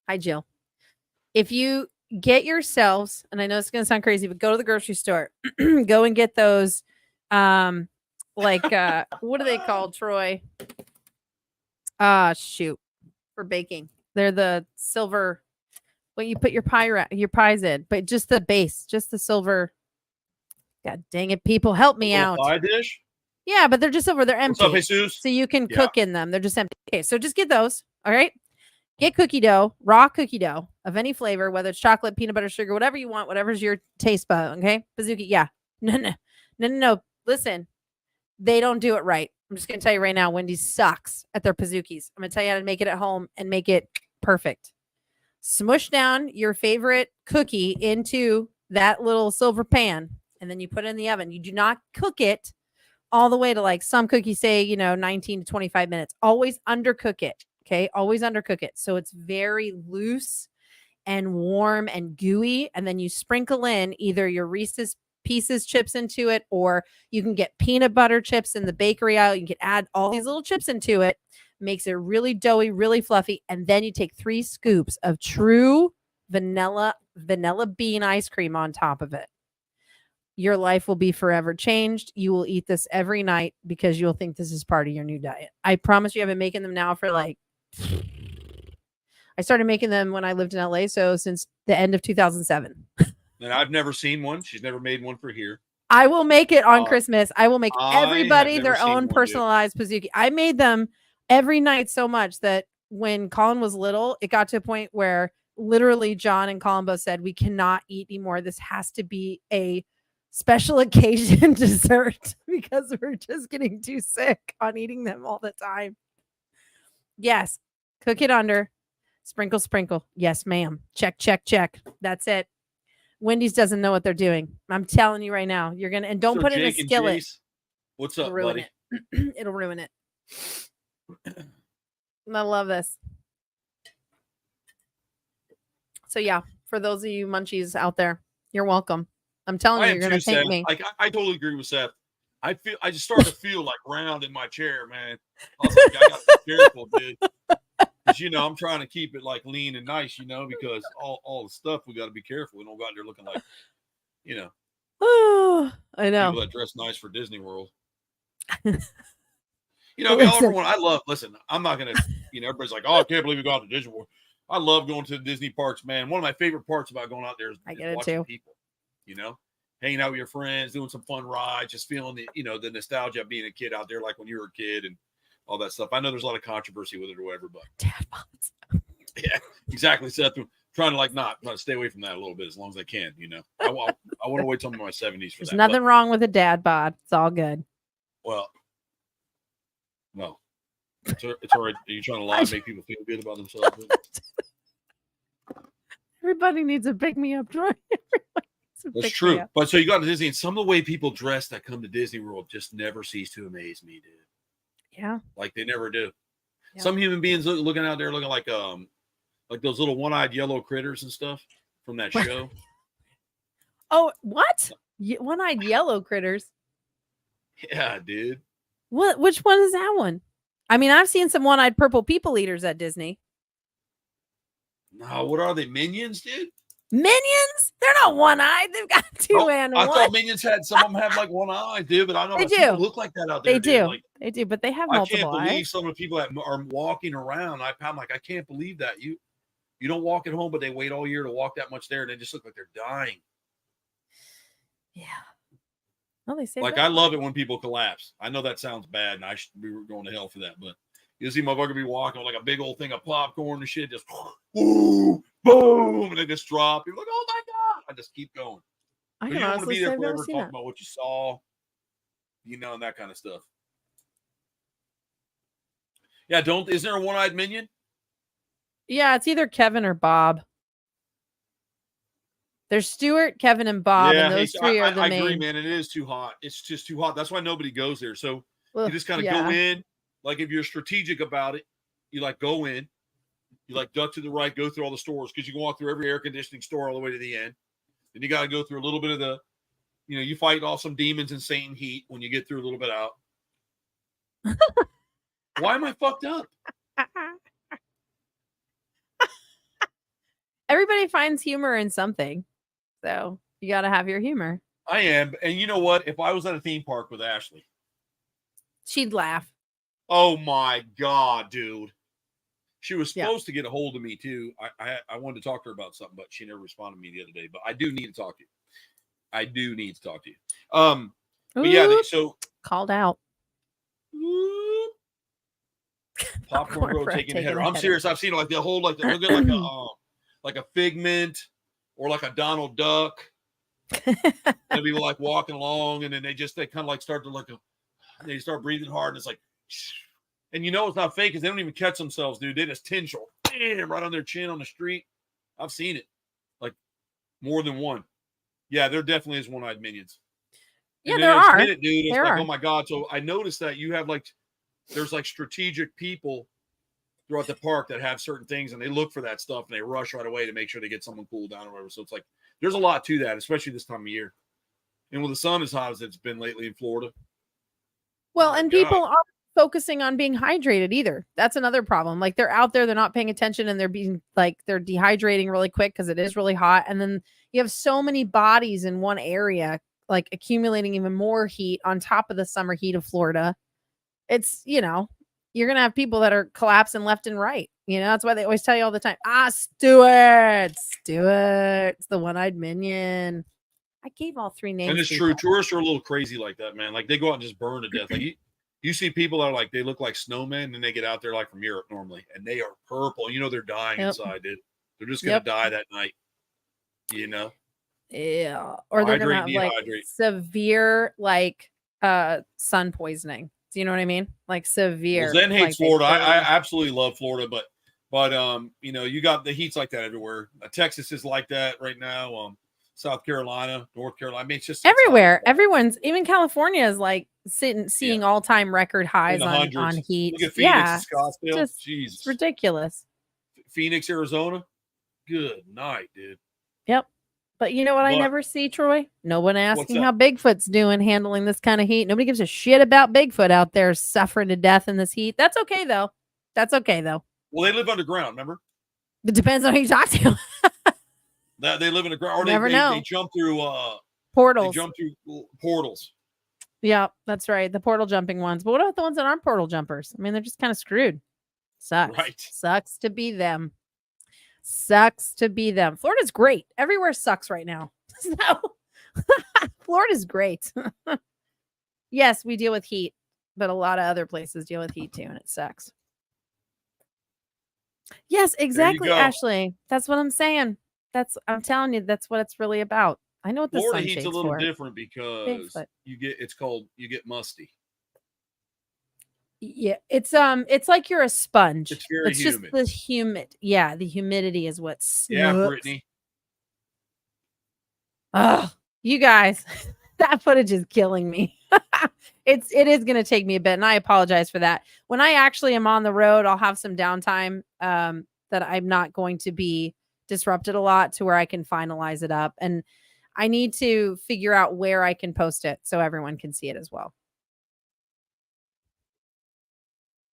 Hi, Jill. If you get yourselves, and I know it's going to sound crazy, but go to the grocery store. Go and get those, what are they called, Troy? Shoot. For baking. They're the silver, what you put your pies in, but just the base, just the silver. God dang it, people, help me out. Pie dish? Yeah, but they're just silver. They're empty. What's up, Jesus? So you can cook in them. They're just empty. Okay, so just get those. All right. Get cookie dough, raw cookie dough of any flavor, whether it's chocolate, peanut butter, sugar, whatever you want, whatever's your taste bud. Okay. Pizookie. Yeah. No. Listen, they don't do it right. I'm just going to tell you right now, Wendy's sucks at their Pizookies. I'm going to tell you how to make it at home and make it perfect. Smush down your favorite cookie into that little silver pan, and then you put it in the oven. You do not cook it all the way to, like some cookies say, 19 to 25 minutes. Always undercook it. Okay. Always undercook it. So it's very loose and warm and gooey. And then you sprinkle in either your Reese's Pieces chips into it, or you can get peanut butter chips in the bakery aisle. You can add all these little chips into it. Makes it really doughy, really fluffy. And then you take 3 scoops of true vanilla bean ice cream on top of it. Your life will be forever changed. You will eat this every night because you'll think this is part of your new diet. I promise you, I've been making them now for I started making them when I lived in LA. So since the end of 2007. And I've never seen one. She's never made one for here. I will make it on Christmas. I will make everybody their own personalized Pizookie. I made them every night so much that when Colin was little, it got to a point where literally John and Colin both said, we cannot eat anymore. This has to be a special occasion dessert because we're just getting too sick on eating them all the time. Yes. Cook it under. Sprinkle. Yes, ma'am. Check. That's it. Wendy's doesn't know what they're doing. I'm telling you right now. You're gonna, and don't put it in a skillet. What's up, buddy? It'll ruin it. I love this. So yeah, for those of you munchies out there, you're welcome. I'm telling you, you're gonna thank me. I totally agree with Seth. I just started to feel like round in my chair, man. I was like, I gotta be careful, dude. Because I'm trying to keep it like lean and nice, because all the stuff we got to be careful. We don't go out there looking like, Oh, I know. People that dress nice for Disney World. Listen, I'm not gonna, everybody's like, oh, I can't believe we got to Disney World. I love going to the Disney parks, man. One of my favorite parts about going out there is watching people, hanging out with your friends, doing some fun rides, just feeling the nostalgia of being a kid out there, like when you were a kid and all that stuff. I know there's a lot of controversy with it or whatever, but dad bods. Yeah, exactly. Seth, trying to trying to stay away from that a little bit as long as I can. I want to wait till I'm in my 70s for There's that. There's nothing wrong with a dad bod. It's all good. Well, no, it's all right. Are you trying to lie and make people feel good about themselves? Everybody needs a pick me up, Troy. That's true. But so you got to Disney, and some of the way people dress that come to Disney World just never cease to amaze me, dude. Yeah. Like they never do. Yeah. Some human beings looking out there looking like those little one-eyed yellow critters and stuff from that show. Oh, what? One-eyed yellow critters? Yeah, dude. What? Which one is that one? I mean, I've seen some one-eyed purple people eaters at Disney. No, what are they? Minions, dude? Minions? They're not one-eyed. They've got two and one. I thought Minions had some of them have like one eye, dude. But I know people look like that out there. They do. Dude. Like, they do, but they have multiple eyes. I can't believe some of the people that are walking around. I'm like, I can't believe that you don't walk at home, but they wait all year to walk that much there, and they just look like they're dying. Yeah. Well, they say like I love it when people collapse. I know that sounds bad, and I should be going to hell for that, but you see motherfucker be walking with like a big old thing of popcorn and shit, just boom, boom, and they just drop. You're like, oh my god! I just keep going. I you don't want to be there forever talking about what you saw, and that kind of stuff. Yeah, is there a one-eyed minion? Yeah, it's either Kevin or Bob. There's Stuart, Kevin, and Bob, and those three are the main. I agree, man. It is too hot. It's just too hot. That's why nobody goes there. So you just kind of go in. Like if you're strategic about it, you like go in, you like duck to the right, go through all the stores because you can walk through every air conditioning store all the way to the end. Then you got to go through a little bit of the, you fight off some demons and Satan heat when you get through a little bit out. Why am I fucked up? Everybody finds humor in something. So you got to have your humor. I am. And you know what? If I was at a theme park with Ashley, she'd laugh. Oh my God, dude. She was supposed to get a hold of me too. I wanted to talk to her about something, but she never responded to me the other day. But I do need to talk to you. But yeah, so called out. Popcorn Bro taking a header. I'm serious. I've seen like the whole look at like a Figment or like a Donald Duck. And people like walking along, and then they kind of like start to they start breathing hard, and it's like, and it's not fake because they don't even catch themselves, dude. They just tingle, right on their chin on the street. I've seen it, like more than one. Yeah, there definitely is one-eyed minions. Yeah, there are. It, dude. It's like, oh my God. So I noticed that you have there's like strategic people throughout the park that have certain things, and they look for that stuff, and they rush right away to make sure they get someone cooled down or whatever. So it's like there's a lot to that, especially this time of year. And with the sun as hot as it's been lately in Florida. Well, and people aren't focusing on being hydrated either. That's another problem. Like they're out there, they're not paying attention, and they're dehydrating really quick because it is really hot. And then you have so many bodies in one area, like accumulating even more heat on top of the summer heat of Florida. It's, you're going to have people that are collapsing left and right. That's why they always tell you all the time, Stuart's the one-eyed minion. I gave all three names. And it's true. Tourists are a little crazy like that, man. Like they go out and just burn to death. Like you see people that are like, they look like snowmen, and they get out there like from Europe normally, and they are purple. They're dying inside, dude. They're just going to die that night. Yeah. Or they're going to have severe sun poisoning. Do you know what I mean? Like severe. Well, Zen hates Florida. I absolutely love Florida, but you got the heat's like that everywhere. Texas is like that right now. South Carolina, North Carolina. I mean, it's just everywhere. Everyone's, even California is like seeing all-time record highs on heat. Look at Phoenix, Scottsdale. Just, Jesus, it's ridiculous. Phoenix, Arizona. Good night, dude. Yep. But you know what I never see, Troy? No one asking how Bigfoot's doing handling this kind of heat. Nobody gives a shit about Bigfoot out there suffering to death in this heat. That's okay, though. Well, they live underground, remember? It depends on who you talk to. That they live in the ground, or they jump through portals. They jump through portals. Yeah, that's right. The portal jumping ones. But what about the ones that aren't portal jumpers? I mean, they're just kind of screwed. Sucks. Right. Sucks to be them. Florida's great. Everywhere sucks right now. So Florida's great. Yes, we deal with heat, but a lot of other places deal with heat too, and it sucks. Yes, exactly, Ashley. That's what I'm saying. I'm telling you, that's what it's really about. I know what the Florida sun heat's shades a little for. different because you get musty. Yeah, it's like you're a sponge. It's very humid. Just the humid. Yeah, the humidity is what sucks. Yeah, Brittany. Oh, you guys, that footage is killing me. It is going to take me a bit, and I apologize for that. When I actually am on the road, I'll have some downtime that I'm not going to be disrupted a lot to where I can finalize it up. And I need to figure out where I can post it so everyone can see it as well.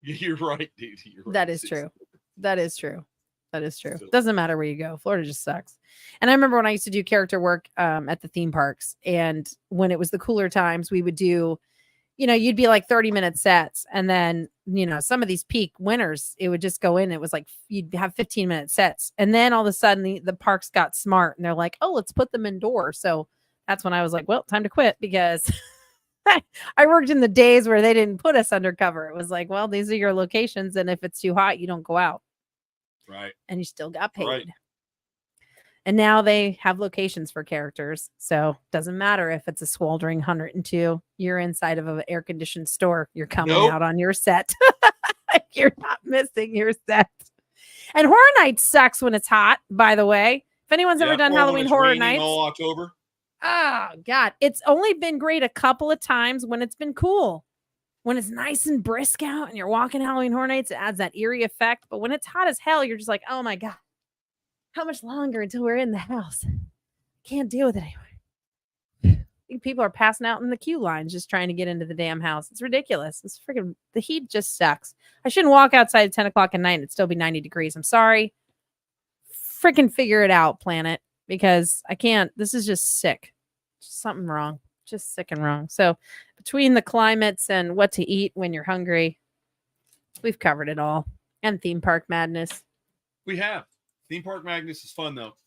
You're right, dude. You're right. That is true. That is true. Doesn't matter where you go. Florida just sucks. And I remember when I used to do character work at the theme parks, and when it was the cooler times, we would do, you'd be like 30-minute sets. And then, some of these peak winters, it would just go in. It was like you'd have 15-minute sets. And then all of a sudden the parks got smart and they're like, oh, let's put them indoors. So that's when I was like, well, time to quit, because I worked in the days where they didn't put us undercover. It was like, well, these are your locations. And if it's too hot, you don't go out. Right. And you still got paid. Right. And now they have locations for characters. So it doesn't matter if it's a sweltering 102. You're inside of an air-conditioned store. You're coming out on your set. You're not missing your set. And Horror Nights sucks when it's hot, by the way. If anyone's ever done Halloween Horror Nights. All October. Oh, God. It's only been great a couple of times when it's been cool. When it's nice and brisk out and you're walking Halloween Horror Nights, it adds that eerie effect. But when it's hot as hell, you're just like, oh, my God. How much longer until we're in the house? Can't deal with it anymore. I think people are passing out in the queue lines just trying to get into the damn house. It's ridiculous. It's freaking, the heat just sucks. I shouldn't walk outside at 10 o'clock at night and it'd still be 90 degrees. I'm sorry. Freaking figure it out, planet, because I can't. This is just sick. Just something wrong. Just sick and wrong. So between the climates and what to eat when you're hungry, we've covered it all. And theme park madness. We have. Theme park madness is fun, though.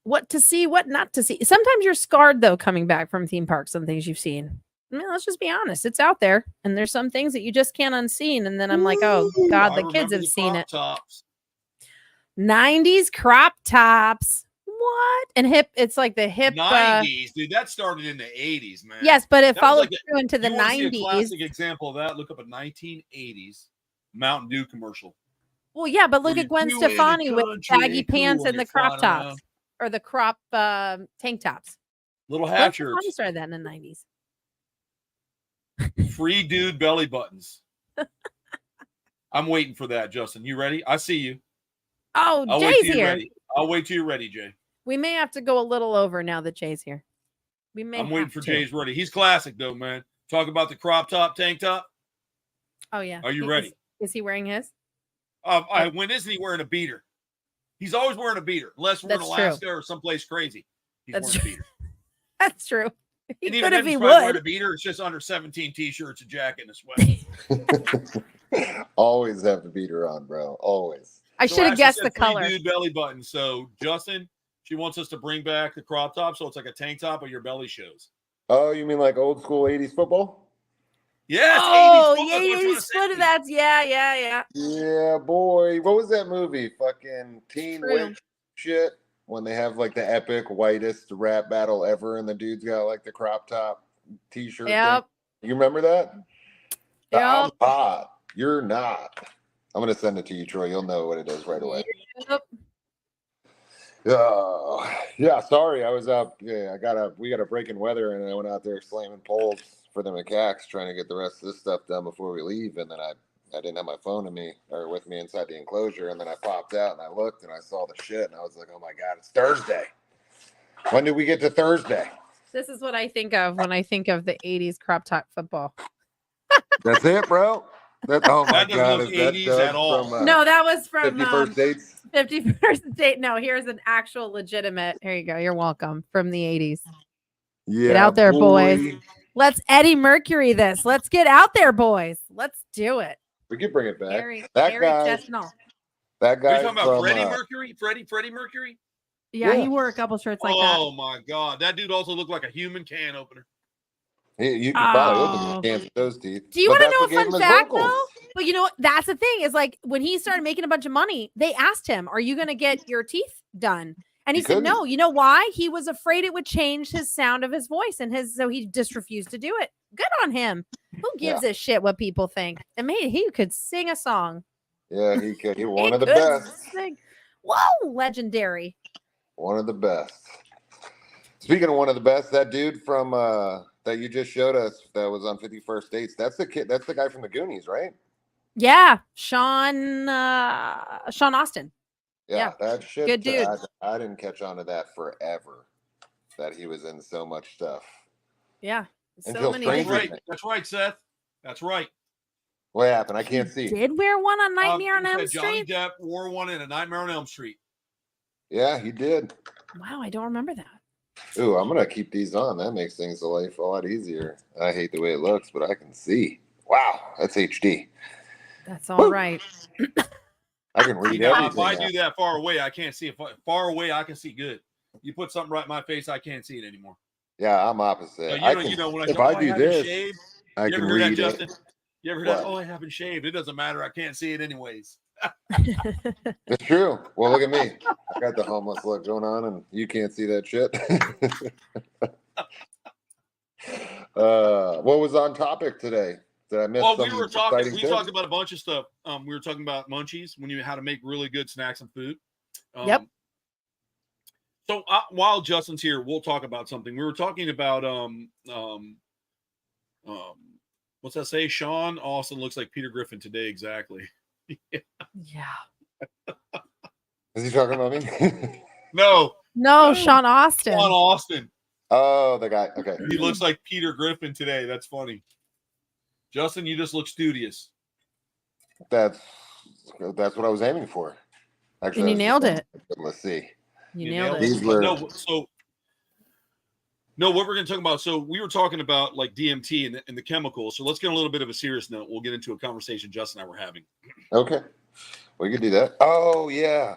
What to see, what not to see. Sometimes you're scarred, though, coming back from theme parks, some things you've seen. I mean, let's just be honest. It's out there. And there's some things that you just can't unseen. And then I'm like, oh, God, the kids have seen it. Tops. 90s crop tops. What? And hip, it's like the hip. 90s, dude. That started in the 80s, man. Yes, but it followed through into the 90s. See a classic example of that. Look up a 1980s Mountain Dew commercial. Well, yeah, but look at Gwen Stefani with baggy pants and the crop tops or the crop tank tops. Little hat shirts. Gwen Stefani started that in the 90s. Free dude belly buttons. I'm waiting for that, Justin. You ready? I see you. Oh, Jay's here. I'll wait till you're ready, Jay. We may have to go a little over now that Jay's here. I'm waiting for Jay's ready. He's classic, though, man. Talk about the crop top tank top. Oh, yeah. Are you ready? Is he wearing his? When isn't he wearing a beater? He's always wearing a beater, unless we're in Alaska or someplace crazy. He's wearing a beater. That's true. He could if he would. Wearing a beater, it's just under 17 t-shirts, a jacket, and a sweater. Always have the beater on, bro. Always. I should have guessed the color. Dude belly button. So Justin, she wants us to bring back the crop top, so it's like a tank top, but your belly shows. Oh, you mean like old school 80s football? Yes. Oh, yeah, you split that. Yeah. Yeah, boy. What was that movie? Fucking Teen Witch shit. When they have like the epic whitest rap battle ever, and the dude's got like the crop top t-shirt. Yep. Thing. You remember that? Yep. I'm hot. You're not. I'm gonna send it to you, Troy. You'll know what it is right away. Yep. Yeah. Sorry, I was up. Yeah, we got a break in weather, and I went out there slamming poles for the macaques, trying to get the rest of this stuff done before we leave. And then I didn't have my phone with me inside the enclosure. And then I popped out and I looked and I saw the shit, and I was like, oh my God, it's Thursday. When did we get to Thursday? This is what I think of when I think of the 80s crop top football. That's it, bro. Oh my God, is that 80s at all? From, no, that was from 51st Dates. 51st Date. No, here's an actual legitimate. Here you go. You're welcome. From the 80s. Yeah, get out there, boys. Let's Eddie Mercury this. Let's get out there, boys. Let's do it. We could bring it back. Harry Chestnut. That guy. You're talking about Freddie Mercury? Freddie Mercury? Yeah, he wore a couple shirts like that. Oh my God. That dude also looked like a human can opener. You can probably open the cans with those teeth. Do you want to know a fun fact, though? But you know what? That's the thing is like when he started making a bunch of money, they asked him, are you going to get your teeth done? And he said, no. You know why? He was afraid it would change his sound of his voice so he just refused to do it. Good on him. Who gives a shit what people think? And maybe he could sing a song. Yeah, he could. He one of the best. Sing. Whoa, legendary. One of the best. Speaking of one of the best, that dude from that you just showed us that was on 51st Dates, that's the kid. That's the guy from the Goonies, right? Yeah, Sean Austin. Yeah, that shit. Good dude. I didn't catch on to that forever. That he was in so much stuff. Yeah, That's right, Seth. That's right. What happened? I can't see. Did wear one on Nightmare on You Elm said Johnny Street? Depp wore one in A Nightmare on Elm Street. Yeah, he did. Wow, I don't remember that. Ooh, I'm gonna keep these on. That makes things a lot easier. I hate the way it looks, but I can see. Wow, that's HD. That's all right. I can read Now, everything. if I now. do that far away, I can't see. If far away, I can see good. You put something right in my face, I can't see it anymore. Yeah, I'm opposite. You know, when I if go, I do haven't this, shaved. I You can ever heard read that, Justin? it. You ever heard that? Oh, I haven't shaved. It doesn't matter. I can't see it anyways. It's true. Well, look at me. I got the homeless look going on, and you can't see that shit. What was on topic today? Did I miss? Well, some we were talking. exciting We tips? talked about a bunch of stuff. We were talking about munchies how to make really good snacks and food. Yep. So while Justin's here, we'll talk about something. We were talking about what's that say? Sean Austin looks like Peter Griffin today. Exactly. Yeah. Is he talking about me? No, Sean Austin. Sean Austin. Oh, the guy. Okay. He looks like Peter Griffin today. That's funny. Justin, you just look studious. That's what I was aiming for. Actually, And you nailed it. Let's see. You nailed it. These were No, what we're going to talk about. So we were talking about like DMT and the chemicals. So let's get a little bit of a serious note. We'll get into a conversation Justin and I were having. Okay. We could do that. Oh, yeah.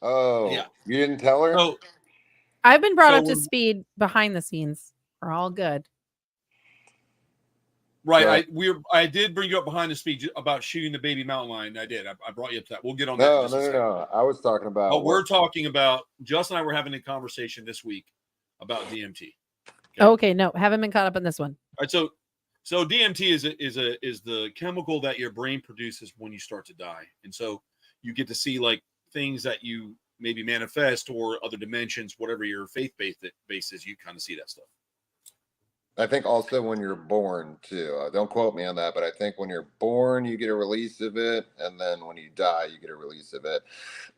Oh, yeah. You didn't tell her? So, I've been brought up to speed behind the scenes. We're all good. Right. I did bring you up behind the speed about shooting the baby mountain lion. I did. I brought you up to that. We'll get on that. No. I was talking about. But we're talking about, Justin and I were having a conversation this week about DMT. Okay, no, haven't been caught up in this one. All right, so DMT is the chemical that your brain produces when you start to die, and so you get to see like things that you maybe manifest or other dimensions, whatever your faith base is. You kind of see that stuff. I think also when you're born too. Don't quote me on that, but I think when you're born you get a release of it, and then when you die you get a release of it.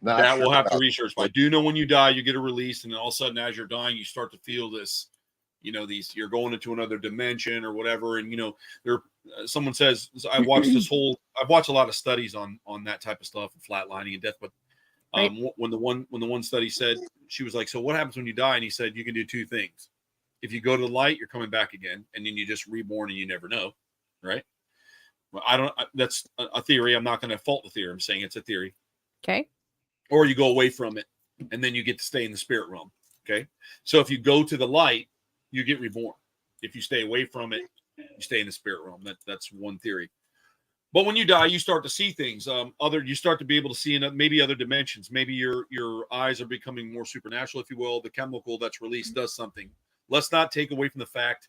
We'll have to research. But I do know when you die you get a release, and then all of a sudden as you're dying you start to feel this. You're going into another dimension or whatever. And, someone says, I've watched a lot of studies on that type of stuff and flatlining and death. But when the one study said, she was like, so what happens when you die? And he said, you can do two things. If you go to the light, you're coming back again. And then you just reborn and you never know. Right. Well, that's a theory. I'm not going to fault the theory. I'm saying it's a theory. Okay. Or you go away from it and then you get to stay in the spirit realm. Okay. So if you go to the light, you get reborn. If you stay away from it, you stay in the spirit realm. That's one theory. But when you die, you start to see things. You start to be able to see in maybe other dimensions. Maybe your eyes are becoming more supernatural, if you will. The chemical that's released does something. Let's not take away from the fact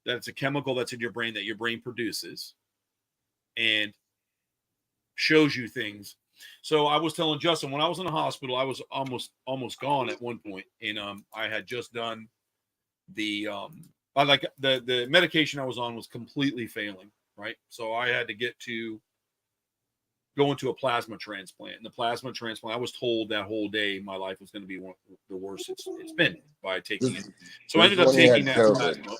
that it's a chemical that's in your brain that your brain produces and shows you things. So I was telling Justin when I was in the hospital, I was almost gone at one point, and I had just done the medication I was on was completely failing, right? So I had to go into a plasma transplant. And the plasma transplant, I was told that whole day my life was going to be the worst it's been by taking it. So I ended up taking that plasma.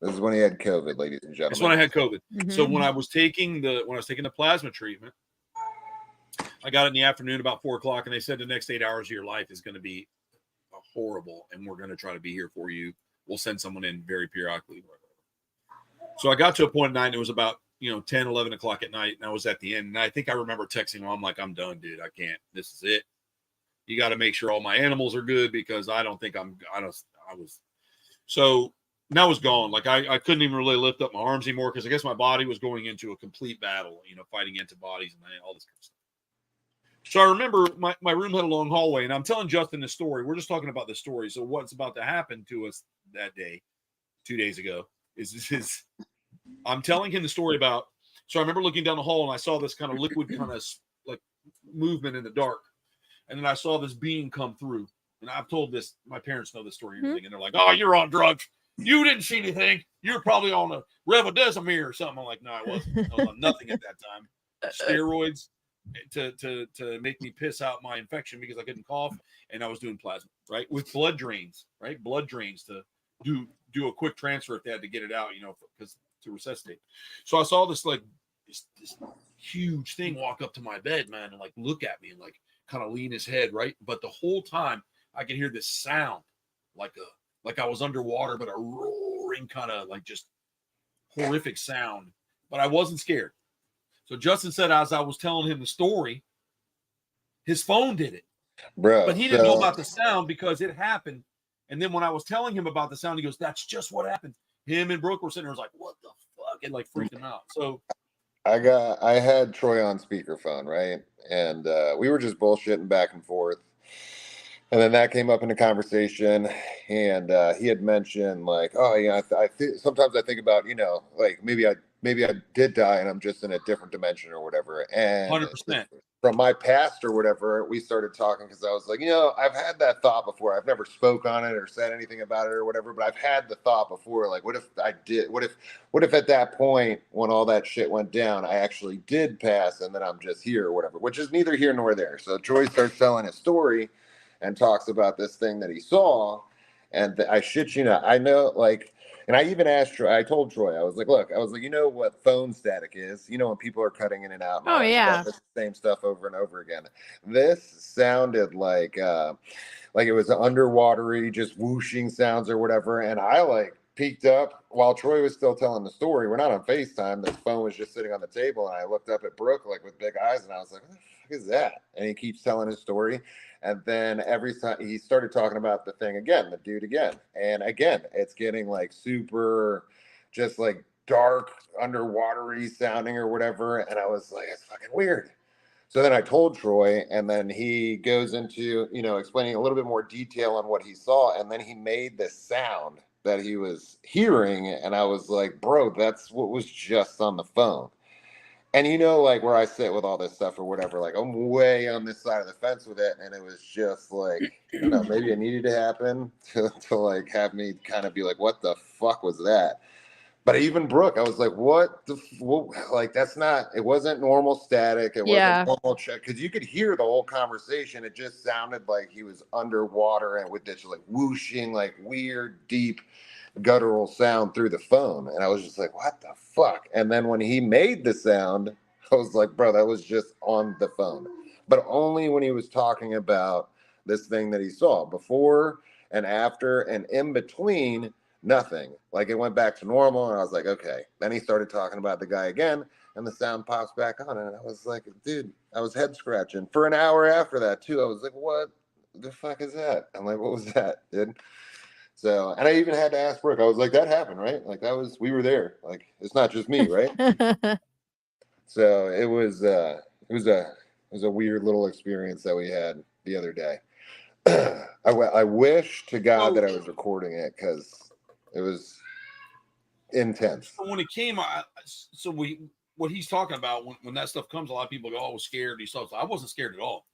This is when he had COVID, ladies and gentlemen. That's when I had COVID. Mm-hmm. So when I was taking the plasma treatment, I got it in the afternoon about 4:00, and they said the next 8 hours of your life is going to be horrible, and we're going to try to be here for you. We'll send someone in very periodically. So I got to a point at night, and it was about 10, 11 o'clock at night, and I was at the end. And I think I remember texting Mom, like, I'm done, dude. I can't. This is it. You got to make sure all my animals are good because I don't think so that was gone. Like I couldn't even really lift up my arms anymore because I guess my body was going into a complete battle, fighting antibodies and all this kind of stuff. So I remember my room had a long hallway, and I'm telling Justin this story. We're just talking about the story. So what's about to happen to us that day, 2 days ago, is I'm telling him the story about. So I remember looking down the hall, and I saw this kind of liquid kind of like movement in the dark. And then I saw this being come through. And I've told this, my parents know this story and everything. And they're like, oh, you're on drugs. You didn't see anything. You're probably on a Revadesimir or something. I'm like, no, I wasn't. I was on nothing at that time. Steroids to make me piss out my infection because I couldn't cough. And I was doing plasma, right? With blood drains, right? Blood drains to do a quick transfer if they had to get it out, because to resuscitate. So I saw this like this huge thing walk up to my bed, man, and like look at me and like kind of lean his head, right? But the whole time I could hear this sound like I was underwater, but a roaring kind of like just horrific sound. But I wasn't scared. So Justin said as I was telling him the story, his phone did it. Bro, but he didn't know about the sound because it happened. And then when I was telling him about the sound, he goes, "That's just what happened." Him and Brooke were sitting there, was like, "What the fuck?" and like freaked him out. So I had Troy on speakerphone, right? And we were just bullshitting back and forth. And then that came up in the conversation, and he had mentioned like, "Oh yeah, sometimes I think about, like maybe I did die and I'm just in a different dimension or whatever." And 100%. From my past or whatever, we started talking because I was like, I've had that thought before. I've never spoke on it or said anything about it or whatever, but I've had the thought before. Like, what if I did? What if at that point when all that shit went down, I actually did pass and then I'm just here or whatever, which is neither here nor there. So Troy starts telling his story and talks about this thing that he saw. And I shit you not, I know, like, and I even asked Troy, I told Troy, I was like, look, you know what phone static is? When people are cutting in and out and all that stuff, it's the same stuff over and over again. This sounded like it was underwatery, just whooshing sounds or whatever. And I like peeked up while Troy was still telling the story. We're not on FaceTime. The phone was just sitting on the table. And I looked up at Brooke like with big eyes and I was like, what the fuck is that? And he keeps telling his story. And then every time he started talking about the thing again, the dude again. And again, it's getting like super just like dark, underwatery sounding or whatever. And I was like, it's fucking weird. So then I told Troy, and then he goes into, explaining a little bit more detail on what he saw. And then he made this sound that he was hearing. And I was like, bro, that's what was just on the phone. And like where I sit with all this stuff or whatever, like I'm way on this side of the fence with it. And it was just like, I don't know, maybe it needed to happen to like have me kind of be like, what the fuck was that? But even Brooke, I was like, like, that's not, it wasn't normal static. It wasn't normal check. Cause you could hear the whole conversation. It just sounded like he was underwater and with this like whooshing, like weird, deep, guttural sound through the phone. And I was just like, what the fuck? And then when he made the sound, I was like, bro, that was just on the phone. But only when he was talking about this thing that he saw. Before and after and in between, nothing. Like it went back to normal. And I was like, okay. Then he started talking about the guy again and the sound pops back on. And I was like, dude, I was head scratching for an hour after that too. I was like, what the fuck is that? I'm like, what was that, dude? So, and I even had to ask Brooke, I was like, that happened, right? Like we were there. Like, it's not just me, right? So it was a weird little experience that we had the other day. I wish to God that I was recording it because it was intense. When it came, what he's talking about, when that stuff comes, a lot of people go, "Oh, I was scared." I wasn't scared at all.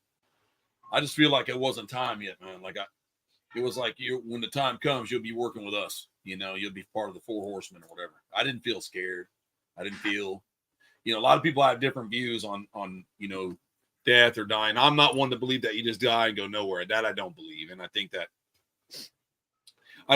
I just feel like it wasn't time yet, man. Like it was like when the time comes, you'll be working with us. You'll be part of the 4 horsemen or whatever. I didn't feel scared. I didn't feel, a lot of people have different views on death or dying. I'm not one to believe that you just die and go nowhere. That I don't believe, and I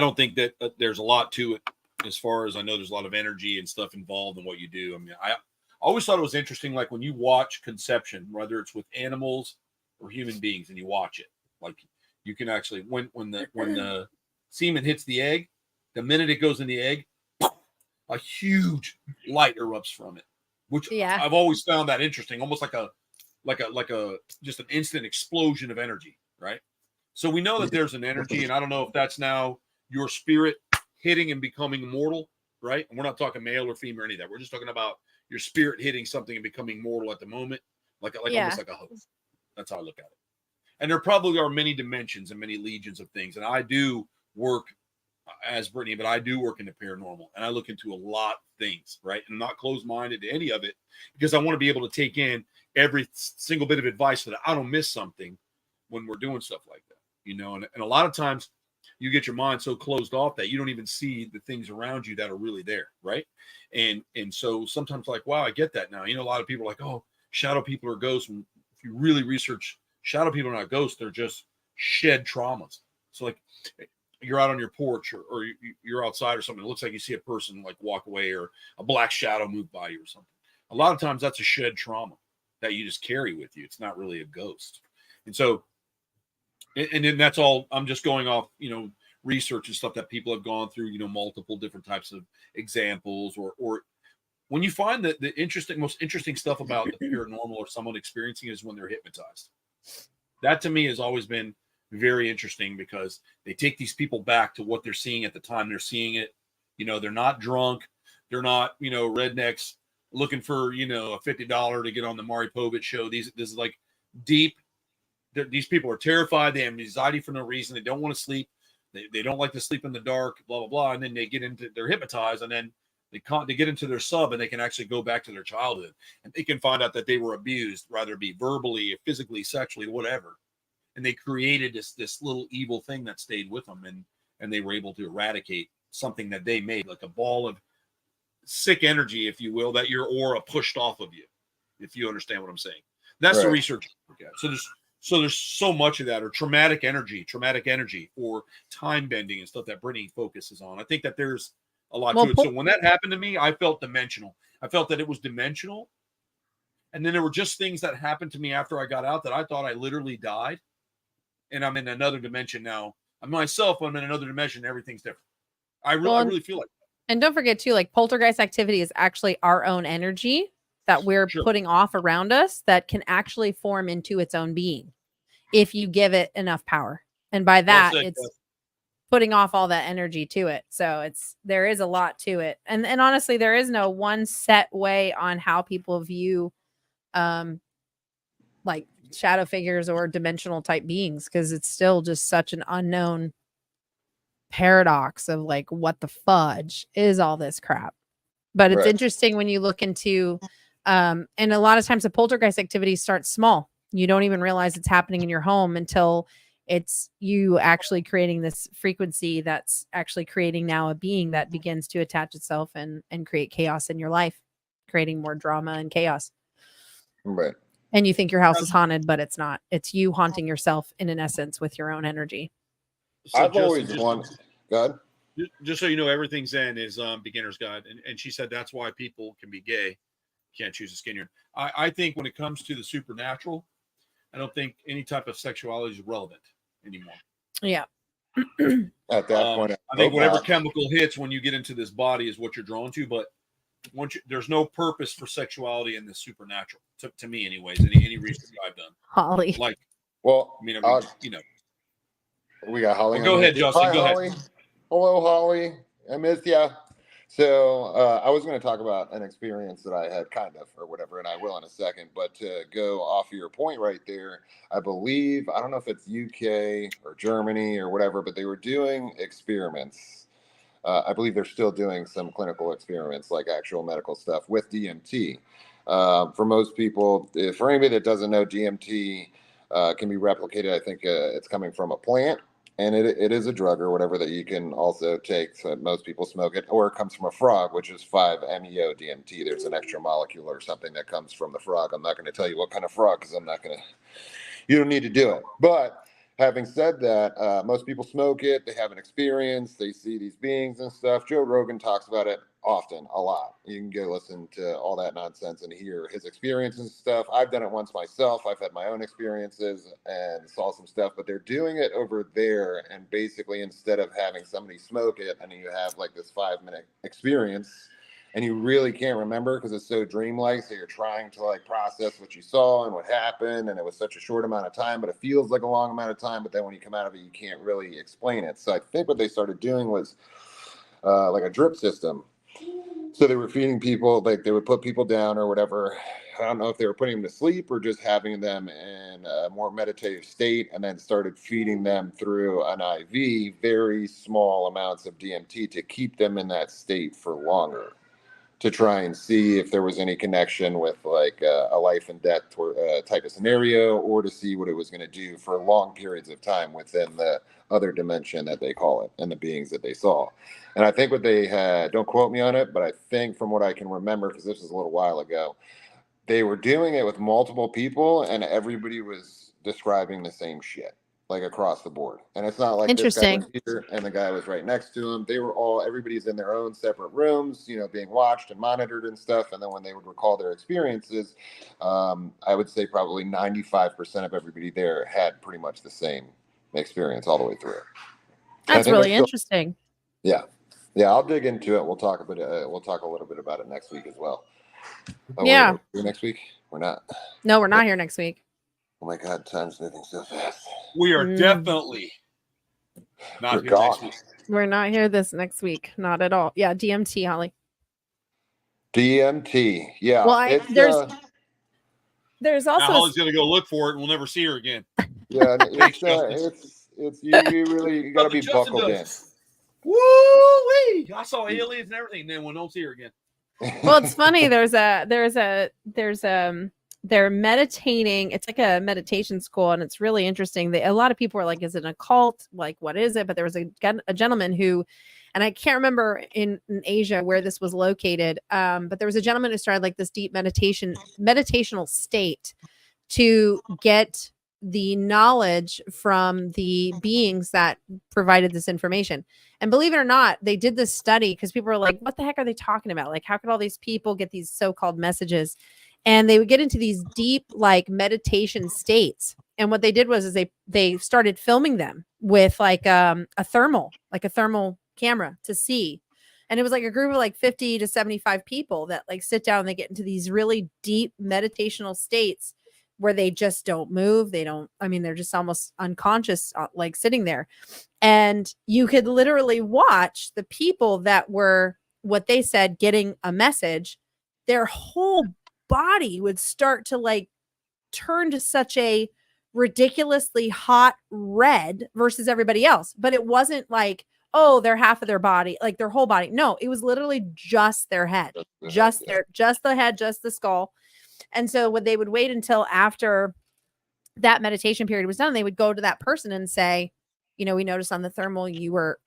don't think that there's a lot to it. As far as I know, there's a lot of energy and stuff involved in what you do. I mean, I always thought it was interesting, like when you watch conception, whether it's with animals or human beings, and you watch it, like. You can actually, when the semen hits the egg, the minute it goes in the egg, a huge light erupts from it, which I've always found that interesting, almost like a just an instant explosion of energy, right? So we know that there's an energy, and I don't know if that's now your spirit hitting and becoming immortal, right? And we're not talking male or female or any of that. We're just talking about your spirit hitting something and becoming mortal at the moment, like almost like a host. That's how I look at it. And there probably are many dimensions and many legions of things. And I do work as Brittany, but I do work in the paranormal. And I look into a lot of things, right? And I'm not closed-minded to any of it because I want to be able to take in every single bit of advice so that I don't miss something when we're doing stuff like that, And a lot of times you get your mind so closed off that you don't even see the things around you that are really there, right? And so sometimes like, wow, I get that now. A lot of people are like, oh, shadow people are ghosts. And if you really research shadow people are not ghosts. They're just shed traumas. So like you're out on your porch or you're outside or something. It looks like you see a person like walk away or a black shadow move by you or something. A lot of times that's a shed trauma that you just carry with you. It's not really a ghost. And so, and then that's all, I'm just going off, research and stuff that people have gone through, multiple different types of examples, or when you find that the most interesting stuff about the paranormal or someone experiencing is when they're hypnotized. That to me has always been very interesting, because they take these people back to what they're seeing at the time they're seeing it. They're not drunk. They're not, rednecks looking for, a $50 to get on the Maury Povich show. This is like deep. These people are terrified. They have anxiety for no reason. They don't want to sleep. They don't like to sleep in the dark, blah, blah, blah. And then they're hypnotized, and then they get into their sub, and they can actually go back to their childhood, and they can find out that they were abused, whether it be verbally, physically, sexually, whatever. And they created this little evil thing that stayed with them, and they were able to eradicate something that they made, like a ball of sick energy, if you will, that your aura pushed off of you, if you understand what I'm saying. That's right. The research. So there's so much of that, or traumatic energy, or time bending and stuff that Brittany focuses on. I think that there's a lot to it. So when that happened to me, I felt dimensional. I felt that it was dimensional. And then there were just things that happened to me after I got out that I thought I literally died. And I'm in another dimension now. I'm myself. I'm in another dimension. Everything's different. I really feel like that. And don't forget too, like poltergeist activity is actually our own energy that we're putting off around us that can actually form into its own being if you give it enough power. And by that, it's putting off all that energy to it. So there is a lot to it. And honestly, there is no one set way on how people view like shadow figures or dimensional type beings, because it's still just such an unknown paradox of like, what the fudge is all this crap. But it's interesting when you look into and a lot of times the poltergeist activity starts small. You don't even realize it's happening in your home until it's you actually creating this frequency that's actually creating now a being that begins to attach itself and create chaos in your life, creating more drama and chaos. Right. And you think your house is haunted, but it's not. It's you haunting yourself in an essence with your own energy. So I've always wanted. Go ahead. Just so you know, everything Zen is beginner's guide, and she said that's why people can be gay. Can't choose a skin yarn. I think when it comes to the supernatural, I don't think any type of sexuality is relevant anymore. Yeah. At that point, I think whatever chemical hits when you get into this body is what you're drawn to, but there's no purpose for sexuality in the supernatural, to me, anyways. Any research I've done, Holly. Like, well, I mean, we got Holly. Well, go ahead, Justin. Hi, go Holly. ahead. Hello, Holly. I missed ya. So I was going to talk about an experience that I had, kind of, or whatever, and I will in a second. But to go off of your point right there, I believe, I don't know if it's UK or Germany or whatever, but they were doing experiments. I believe they're still doing some clinical experiments, like actual medical stuff with DMT. For most people, for anybody that doesn't know, DMT can be replicated. I think it's coming from a plant. And it is a drug or whatever that you can also take. So most people smoke it, or it comes from a frog, which is 5-MeO DMT. There's an extra molecule or something that comes from the frog. I'm not going to tell you what kind of frog, because you don't need to do it. But having said that, most people smoke it. They have an experience. They see these beings and stuff. Joe Rogan talks about it often, a lot. You can go listen to all that nonsense and hear his experiences and stuff. I've done it once myself. I've had my own experiences and saw some stuff, but they're doing it over there. And basically, instead of having somebody smoke it and you have like this 5-minute experience, and you really can't remember because it's so dreamlike. So you're trying to like process what you saw and what happened. And it was such a short amount of time, but it feels like a long amount of time. But then when you come out of it, you can't really explain it. So I think what they started doing was like a drip system. So they were feeding people, like they would put people down or whatever. I don't know if they were putting them to sleep or just having them in a more meditative state, and then started feeding them through an IV, very small amounts of DMT to keep them in that state for longer, to try and see if there was any connection with like a life and death type of scenario, or to see what it was going to do for long periods of time within the other dimension that they call it and the beings that they saw. And I think what they had, don't quote me on it, but I think from what I can remember, because this was a little while ago, they were doing it with multiple people and everybody was describing the same shit. like across the board. And it's not like this guy was here and the guy was right next to him. They were all, everybody's in their own separate rooms, you know, being watched and monitored and stuff. And then when they would recall their experiences, I would say probably 95% of everybody there had pretty much the same experience all the way through. That's really interesting. Yeah. Yeah. I'll dig into it. We'll talk a little bit about it next week as well. Oh, yeah. Wait, next week? We're not. No, we're not here next week. Oh my God, time's moving so fast. We are definitely not here next week. We're not here this next week. Not at all. Yeah, DMT, Holly. DMT. Yeah. Well, there's also Holly's gonna go look for it and we'll never see her again. Yeah, it's you gotta be buckled in. Woo-wee! I saw aliens and everything, and then we don't see her again. Well, it's funny. They're meditating. It's like a meditation school, and it's really interesting. A lot of people are like, "Is it an occult? Like, what is it?" But there was a gentleman who, and I can't remember in Asia where this was located, but there was a gentleman who started like this deep meditational state to get the knowledge from the beings that provided this information. And believe it or not, they did this study because people were like, what the heck are they talking about? Like, how could all these people get these so-called messages? And they would get into these deep, like, meditation states. And what they did was they started filming them with like a thermal camera to see. And it was like a group of like 50 to 75 people that like sit down and they get into these really deep meditational states where they just don't move. They're just almost unconscious, like sitting there. And you could literally watch the people that were, what they said, getting a message, their whole body would start to like turn to such a ridiculously hot red versus everybody else. But it wasn't like, oh, they're half of their body, like their whole body. No, it was literally just their head, just the head, just the skull. And so when they would wait until after that meditation period was done, they would go to that person and say, we noticed on the thermal, you were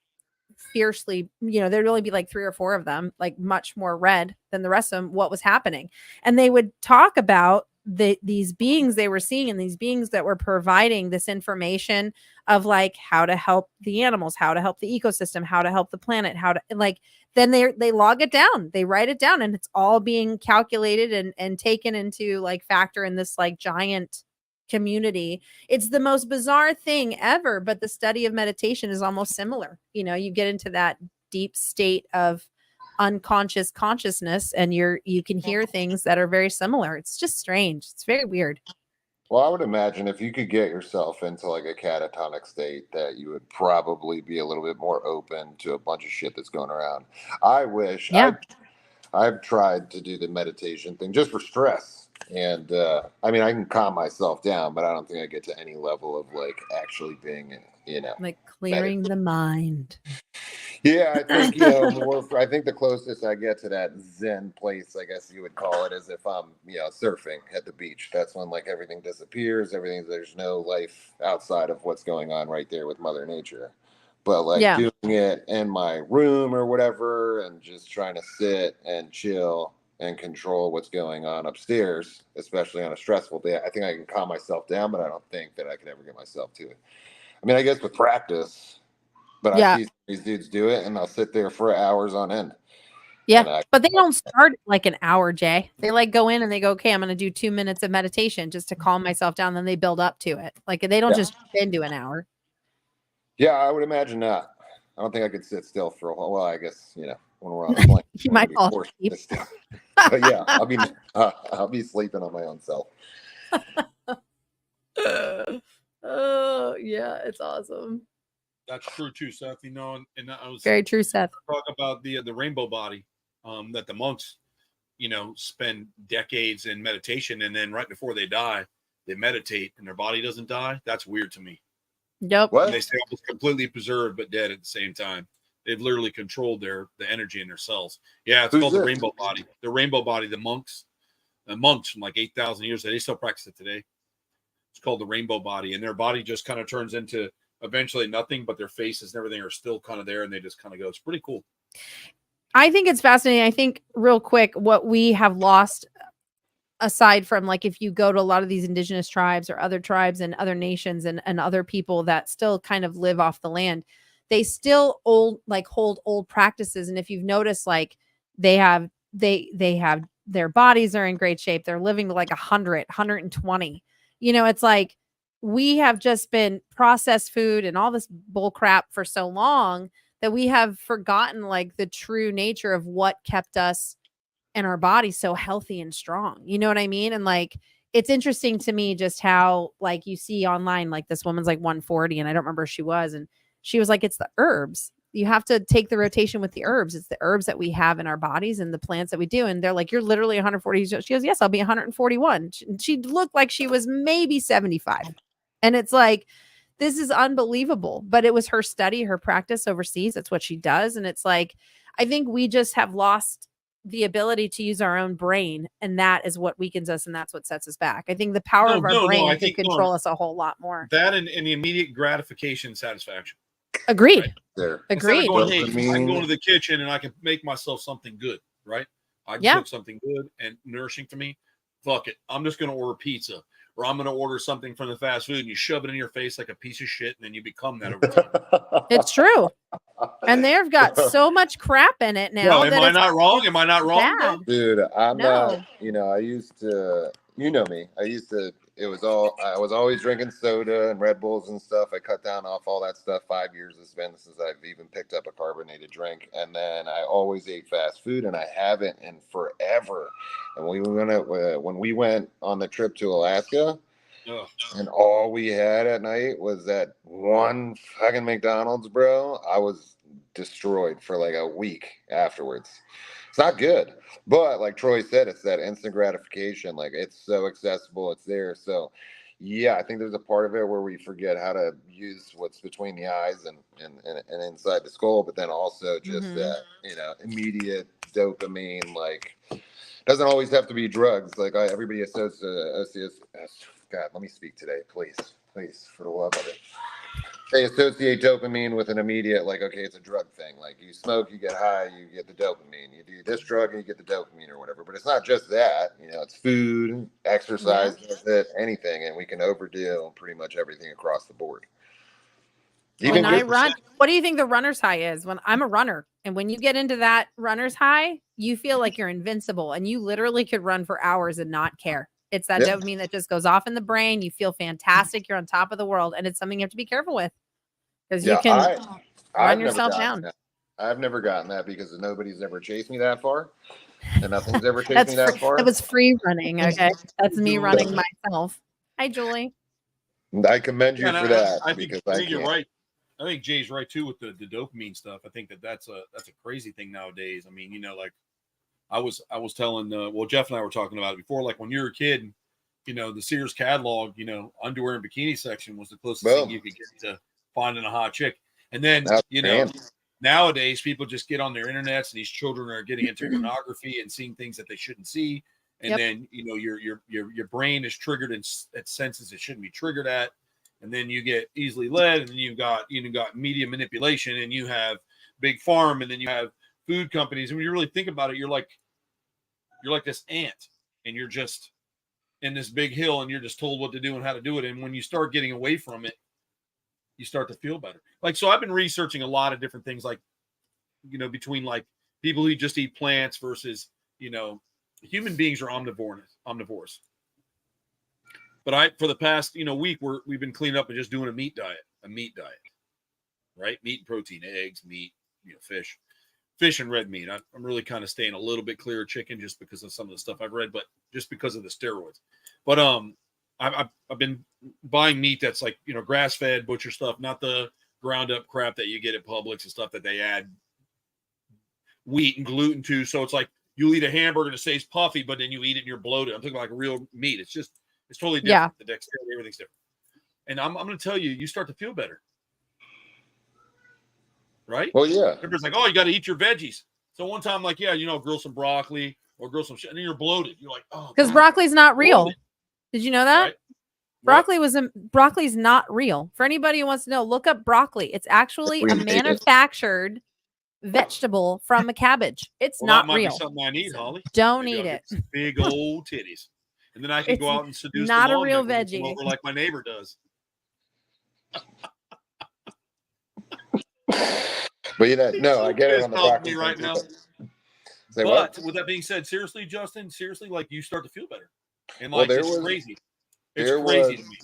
fiercely, there'd only be like 3 or 4 of them, like much more red than the rest of them, what was happening. And they would talk about these beings they were seeing and these beings that were providing this information of like how to help the animals, how to help the ecosystem, how to help the planet, how to like, then they log it down, they write it down, and it's all being calculated and taken into like factor in this like giant community. It's the most bizarre thing ever, but the study of meditation is almost similar. You get into that deep state of unconscious consciousness and you can hear things that are very similar. It's just strange. It's very weird. Well, I would imagine if you could get yourself into like a catatonic state that you would probably be a little bit more open to a bunch of shit that's going around. I wish I've tried to do the meditation thing just for stress. And I can calm myself down, but I don't think I get to any level of like actually being, like clearing the mind. Yeah, I think I think the closest I get to that Zen place, I guess you would call it, is if I'm surfing at the beach. That's when like everything disappears, there's no life outside of what's going on right there with Mother Nature. But like doing it in my room or whatever, and just trying to sit and chill and control what's going on upstairs, especially on a stressful day, I think I can calm myself down, but I don't think that I could ever get myself to it. I guess with practice, but I see these dudes do it and they'll sit there for hours on end. Yeah, but they don't start like an hour, Jay. They like go in and they go, okay, I'm going to do 2 minutes of meditation just to calm myself down. Then they build up to it. Like they don't just into an hour. Yeah, I would imagine not. I don't think I could sit still for a while. Well, I guess, when we're on a plane. You might fall asleep. But yeah, I'll be sleeping on my own self. Oh yeah, it's awesome. That's true too, Seth. And I was very true, Seth. Talk about the rainbow body, that the monks, spend decades in meditation, and then right before they die, they meditate, and their body doesn't die. That's weird to me. Yep. And they stay almost completely preserved but dead at the same time. They've literally controlled the energy in their cells. Yeah, it's called the rainbow body. The rainbow body, the monks from like 8,000 years, they still practice it today. It's called the rainbow body, and their body just kind of turns into eventually nothing, but their faces and everything are still kind of there, and they just kind of go. It's pretty cool. I think it's fascinating. I think real quick, what we have lost aside from like if you go to a lot of these indigenous tribes or other tribes and other nations and other people that still kind of live off the land, they still hold old practices. And if you've noticed, like they have their bodies are in great shape. They're living to like 100, 120. It's like we have just been processed food and all this bull crap for so long that we have forgotten like the true nature of what kept us and our body so healthy and strong. You know what I mean? And like, it's interesting to me just how like you see online, like this woman's like 140 and I don't remember who she was. And she was like, it's the herbs. You have to take the rotation with the herbs. It's the herbs that we have in our bodies and the plants that we do. And they're like, you're literally 140. She goes, yes, I'll be 141. She looked like she was maybe 75. And it's like, this is unbelievable. But it was her study, her practice overseas. That's what she does. And it's like, I think we just have lost the ability to use our own brain. And that is what weakens us. And that's what sets us back. I think the power of our brain could control us a whole lot more. That and the immediate gratification satisfaction. Agreed. Right? There. Agreed. Going, hey, I can go into the kitchen and I can make myself something good, right? I can cook something good and nourishing to me. Fuck it. I'm just going to order pizza, or I'm going to order something from the fast food, and you shove it in your face like a piece of shit, and then you become that over time. It's true. And they've got so much crap in it now. Well, am I not wrong? Am I not wrong? Dude, I'm not, I used to, me. I was always drinking soda and Red Bulls and stuff. I cut down off all that stuff. 5 years it's been since I've even picked up a carbonated drink. And then I always ate fast food, and I haven't in forever. And when we went on the trip to Alaska, and all we had at night was that one fucking McDonald's, bro, I was destroyed for like a week afterwards. It's not good. But like Troy said, it's that instant gratification. Like, it's so accessible. It's there. So, yeah, I think there's a part of it where we forget how to use what's between the eyes and inside the skull. But then also just that, immediate dopamine. Like, doesn't always have to be drugs. Like, everybody associates. God, let me speak today, please, for the love of it. They associate dopamine with an immediate, like, okay, it's a drug thing. Like, you smoke, you get high, you get the dopamine. You do this drug, and you get the dopamine or whatever. But it's not just that. It's food, exercise, anything, and we can overdo pretty much everything across the board. When I run, what do you think the runner's high is? When I'm a runner, and when you get into that runner's high, you feel like you're invincible, and you literally could run for hours and not care. It's that dopamine that just goes off in the brain. You feel fantastic. You're on top of the world. And it's something you have to be careful with, because you can run yourself down. I've never gotten that because nobody's ever chased me that far. And nothing's ever chased me that far. It was free running. Okay. That's me running myself. Hi, Julie. I commend you for that. I think you're right. I think Jay's right too with the dopamine stuff. I think that's a crazy thing nowadays. I mean, like, I was telling, Jeff and I were talking about it before, like when you were a kid, the Sears catalog, underwear and bikini section was the closest thing you could get to finding a hot chick. And then, nowadays people just get on their internets, and these children are getting into pornography and seeing things that they shouldn't see. And then, your brain is triggered at senses it shouldn't be triggered at. And then you get easily led, and then you've got media manipulation, and you have big farm, and then you have food companies. And when you really think about it, you're like this ant, and you're just in this big hill, and you're just told what to do and how to do it. And when you start getting away from it, you start to feel better. Like, so I've been researching a lot of different things, like, between like people who just eat plants versus, human beings are omnivores. But for the past, week, we've been cleaning up and just doing a meat diet, right? Meat and protein, eggs, meat, fish and red meat. I'm really kind of staying a little bit clear of chicken just because of some of the stuff I've read, but just because of the steroids. But I've been buying meat that's like, grass-fed butcher stuff, not the ground up crap that you get at Publix and stuff that they add wheat and gluten to. So it's like you eat a hamburger and it stays puffy, but then you eat it and you're bloated. I'm talking about like real meat. It's totally different. Yeah. The dexterity, everything's different. And I'm going to tell you, you start to feel better. Right? Well, yeah. Everybody's like, oh, you got to eat your veggies. So one time, like, grill some broccoli or grill some shit, and then you're bloated. You're like, oh, because broccoli's not real. Bloated. Did you know that? Right? Broccoli's not real. For anybody who wants to know, look up broccoli. It's actually a manufactured vegetable from a cabbage. It's not that might real. Be something I need, Holly. Don't eat it. Big old titties. and then I can go out and seduce not them a all real and come veggie. over like my neighbor does. But no, I get it on the broccoli right now. But with that being said, seriously, Justin, like you start to feel better, and well, like it's crazy. It's crazy to me.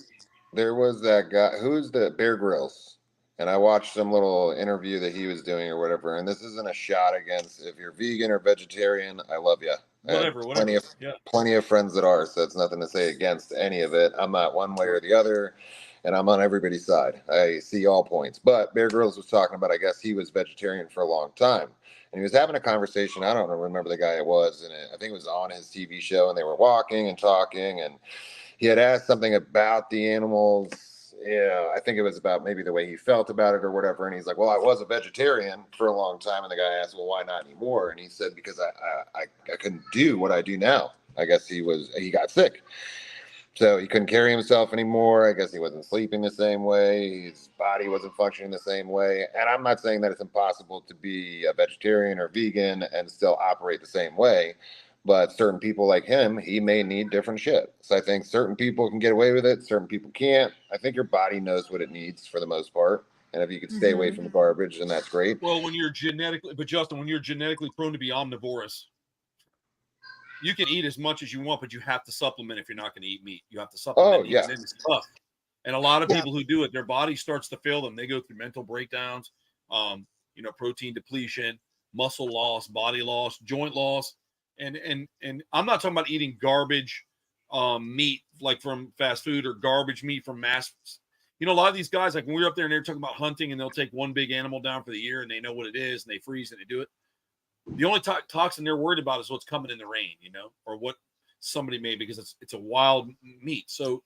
There was that guy who's the Bear Grylls, and I watched some little interview that he was doing or whatever. And this isn't a shot against if you're vegan or vegetarian. I love you. Whatever. Plenty of friends that are, so it's nothing to say against any of it. I'm not one way or the other, and I'm on everybody's side. I see all points. But Bear Grylls was talking about, I guess he was vegetarian for a long time. And he was having a conversation. I don't remember the guy it was, and I think it was on his TV show, and they were walking and talking, and he had asked something about the animals. Yeah, I think it was about maybe the way he felt about it or whatever. And he's like, well, I was a vegetarian for a long time. And the guy asked, well, why not anymore? And he said, because I couldn't do what I do now. I guess he got sick. So he couldn't carry himself anymore. I guess he wasn't sleeping the same way. His body wasn't functioning the same way. And I'm not saying that it's impossible to be a vegetarian or vegan and still operate the same way. But certain people like him, he may need different shit. So I think certain people can get away with it. Certain people can't. I think your body knows what it needs for the most part. And if you can stay away from the garbage, then that's great. Well, when you're genetically prone to be omnivorous, you can eat as much as you want, but you have to supplement if you're not going to eat meat. You have to supplement. And it's tough. And a lot of people who do it, their body starts to fail them. They go through mental breakdowns, protein depletion, muscle loss, body loss, joint loss. And I'm not talking about eating garbage meat like from fast food or garbage meat from mass. A lot of these guys, like when we were up there and they were talking about hunting and they'll take one big animal down for the year and they know what it is and they freeze and they do it. The only toxin they're worried about is what's coming in the rain, or what somebody made because it's a wild meat. So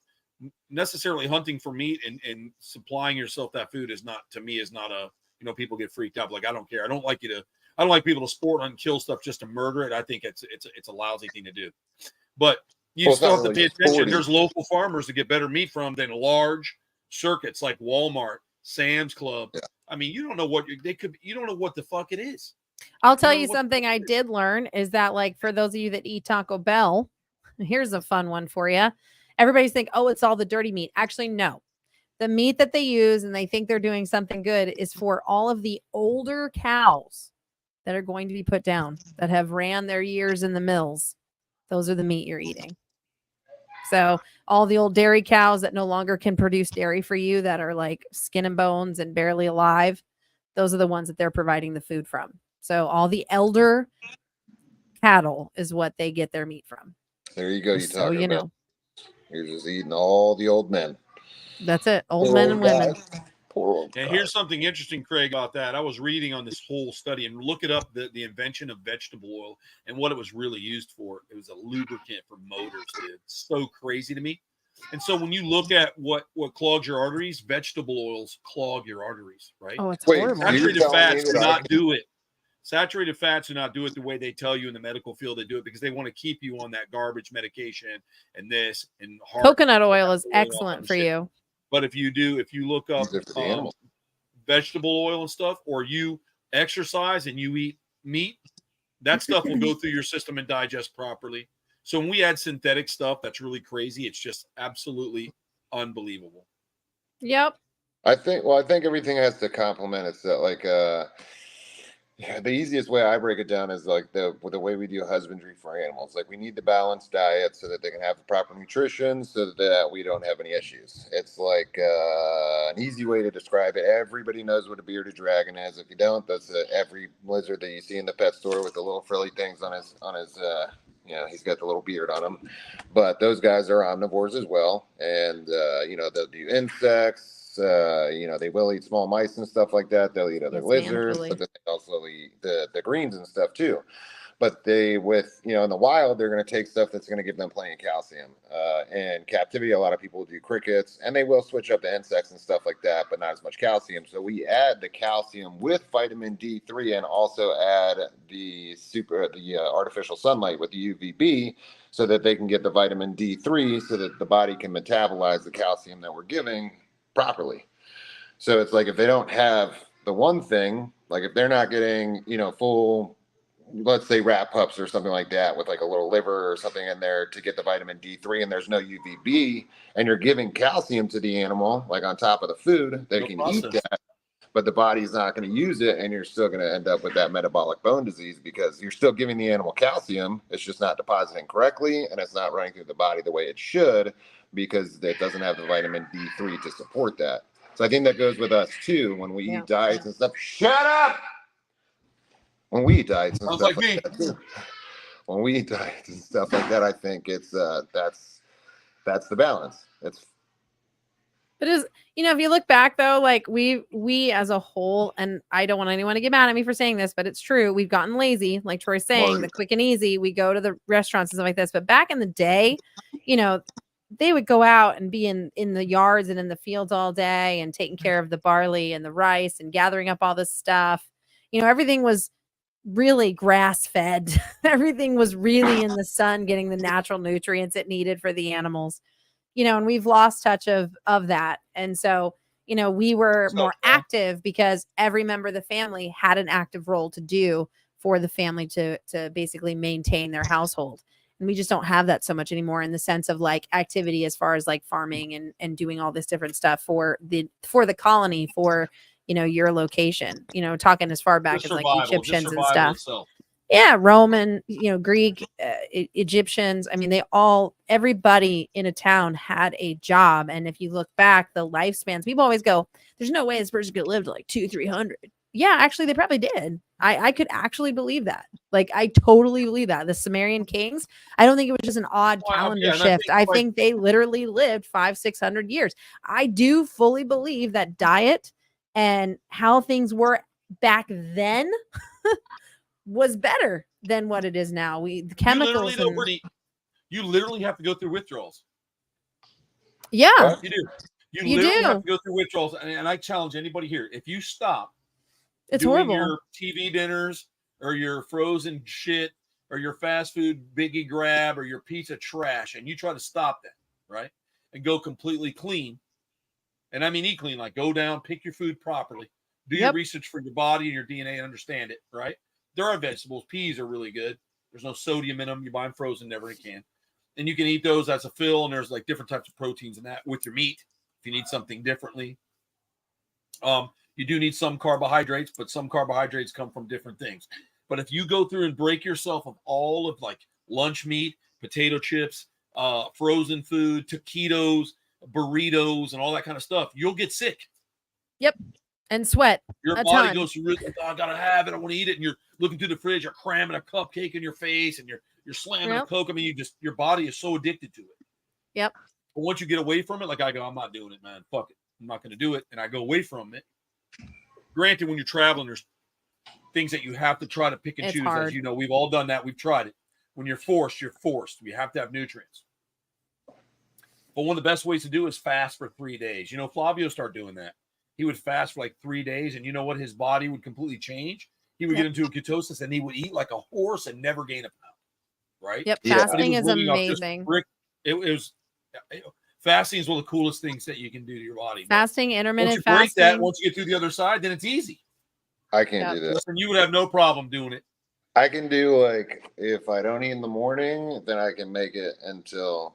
necessarily hunting for meat and supplying yourself that food is not a, people get freaked out. Like, I don't care. I don't like people to sport hunt and kill stuff just to murder it. I think it's a lousy thing to do. But you still have to pay attention. There's local farmers to get better meat from than large circuits like Walmart, Sam's Club. Yeah. I mean, you don't know what you don't know what the fuck it is. I'll tell you something I did learn is that, like, for those of you that eat Taco Bell, here's a fun one for you. Everybody's think, oh, it's all the dirty meat. Actually, no. The meat that they use and they think they're doing something good is for all of the older cows that are going to be put down, that have ran their years in the mills. Those are the meat you're eating. So all the old dairy cows that no longer can produce dairy for you, that are like skin and bones and barely alive, those are the ones that they're providing the food from. So all the elder cattle is what they get their meat from. There you go. You're just eating all the old men. That's it. Old men and women. And here's something interesting, Craig, about that. I was reading on this whole study and look it up, the invention of vegetable oil and what it was really used for. It was a lubricant for motors. It's so crazy to me. And so when you look at what clogs your arteries, vegetable oils clog your arteries, right? Oh, it's horrible. Saturated fats do not do it. Saturated fats do not do it the way they tell you in the medical field. They do it because they want to keep you on that garbage medication and this and coconut oil is excellent for you. But if you look up vegetable oil and stuff, or you exercise and you eat meat, that stuff will go through your system and digest properly. So when we add synthetic stuff, that's really crazy. It's just absolutely unbelievable. Yep. I think everything has to complement itself. Like, the easiest way I break it down is like the way we do husbandry for animals. Like, we need the balanced diet so that they can have the proper nutrition so that we don't have any issues. It's like an easy way to describe it. Everybody knows what a bearded dragon is. If you don't, that's every lizard that you see in the pet store with the little frilly things on his he's got the little beard on him. But those guys are omnivores as well. And, they'll do insects. They will eat small mice and stuff like that. They'll eat other lizards, but then they also eat the greens and stuff too. But in the wild, they're going to take stuff that's going to give them plenty of calcium. In captivity, a lot of people do crickets, and they will switch up to insects and stuff like that, but not as much calcium. So we add the calcium with vitamin D3 and also add the artificial sunlight with the UVB so that they can get the vitamin D3 so that the body can metabolize the calcium that we're giving properly. So it's like if they don't have the one thing, like if they're not getting, full let's say rat pups or something like that with like a little liver or something in there to get the vitamin D3, and there's no UVB, and you're giving calcium to the animal, like on top of the food, they can eat that, but the body's not going to use it, and you're still going to end up with that metabolic bone disease because you're still giving the animal calcium. It's just not depositing correctly, and it's not running through the body the way it should because it doesn't have the vitamin D3 to support that. So I think that goes with us too when we eat diets and stuff. Shut up! When we eat diets and stuff like that too. When we eat diets and stuff like that, I think it's that's the balance. But is, you know, if you look back though, like we as a whole, and I don't want anyone to get mad at me for saying this, but it's true. We've gotten lazy, like Troy's saying, the quick and easy. We go to the restaurants and stuff like this. But back in the day, you know, they would go out and be in the yards and in the fields all day and taking care of the barley and the rice and gathering up all this stuff. You know, everything was really grass fed. Everything was really in the sun, getting the natural nutrients it needed for the animals. You know, and we've lost touch of that. And so, you know, we were more active because every member of the family had an active role to do for the family to basically maintain their household. And we just don't have that so much anymore in the sense of like activity as far as like farming and doing all this different stuff for the colony, for, you know, your location, you know, talking as far back as like Egyptians and stuff. Itself. Yeah. Roman, you know, Greek, Egyptians. I mean, everybody in a town had a job. And if you look back, the lifespans, people always go, there's no way this person could live to like 200-300. Yeah, actually, they probably did. I could actually believe that. Like, I totally believe that. The Sumerian kings, I don't think it was just an odd calendar shift. I think they literally lived 500-600 years. I do fully believe that diet and how things were back then was better than what it is now. The chemicals. You literally have to go through withdrawals. Yeah. You do. You literally have to go through withdrawals. And I challenge anybody here, if you stop it's doing horrible. Your TV dinners or your frozen shit or your fast food biggie grab or your pizza trash, and you try to stop that, right? And go completely clean. And I mean eat clean, like go down, pick your food properly, do your research for your body and your DNA and understand it, right? There are vegetables. Peas are really good. There's no sodium in them. You buy them frozen, never can. And you can eat those as a fill, and there's like different types of proteins in that with your meat if you need something differently. You do need some carbohydrates, but some carbohydrates come from different things. But if you go through and break yourself of all of like lunch meat, potato chips, frozen food, taquitos, burritos, and all that kind of stuff, you'll get sick. Yep. And sweat. Your body goes through, I gotta have it. I want to eat it. And you're looking through the fridge, you're cramming a cupcake in your face, and you're slamming a Coke. I mean, your body is so addicted to it. Yep. But once you get away from it, like I go, I'm not doing it, man. Fuck it. I'm not going to do it. And I go away from it. Granted, when you're traveling, there's things that you have to try to pick and choose. Hard. As you know, we've all done that. We've tried it. When you're forced, you're forced. We have to have nutrients. But one of the best ways to do is fast for 3 days. You know, Flavio started doing that. He would fast for like 3 days, and you know what? His body would completely change. He would get into a ketosis, and he would eat like a horse and never gain a pound. Right? Yep. Fasting is amazing. Fasting is one of the coolest things that you can do to your body. Fasting, intermittent fasting. Once you break that, once you get through the other side, then it's easy. I can't do this. Listen, you would have no problem doing it. I can do like if I don't eat in the morning, then I can make it until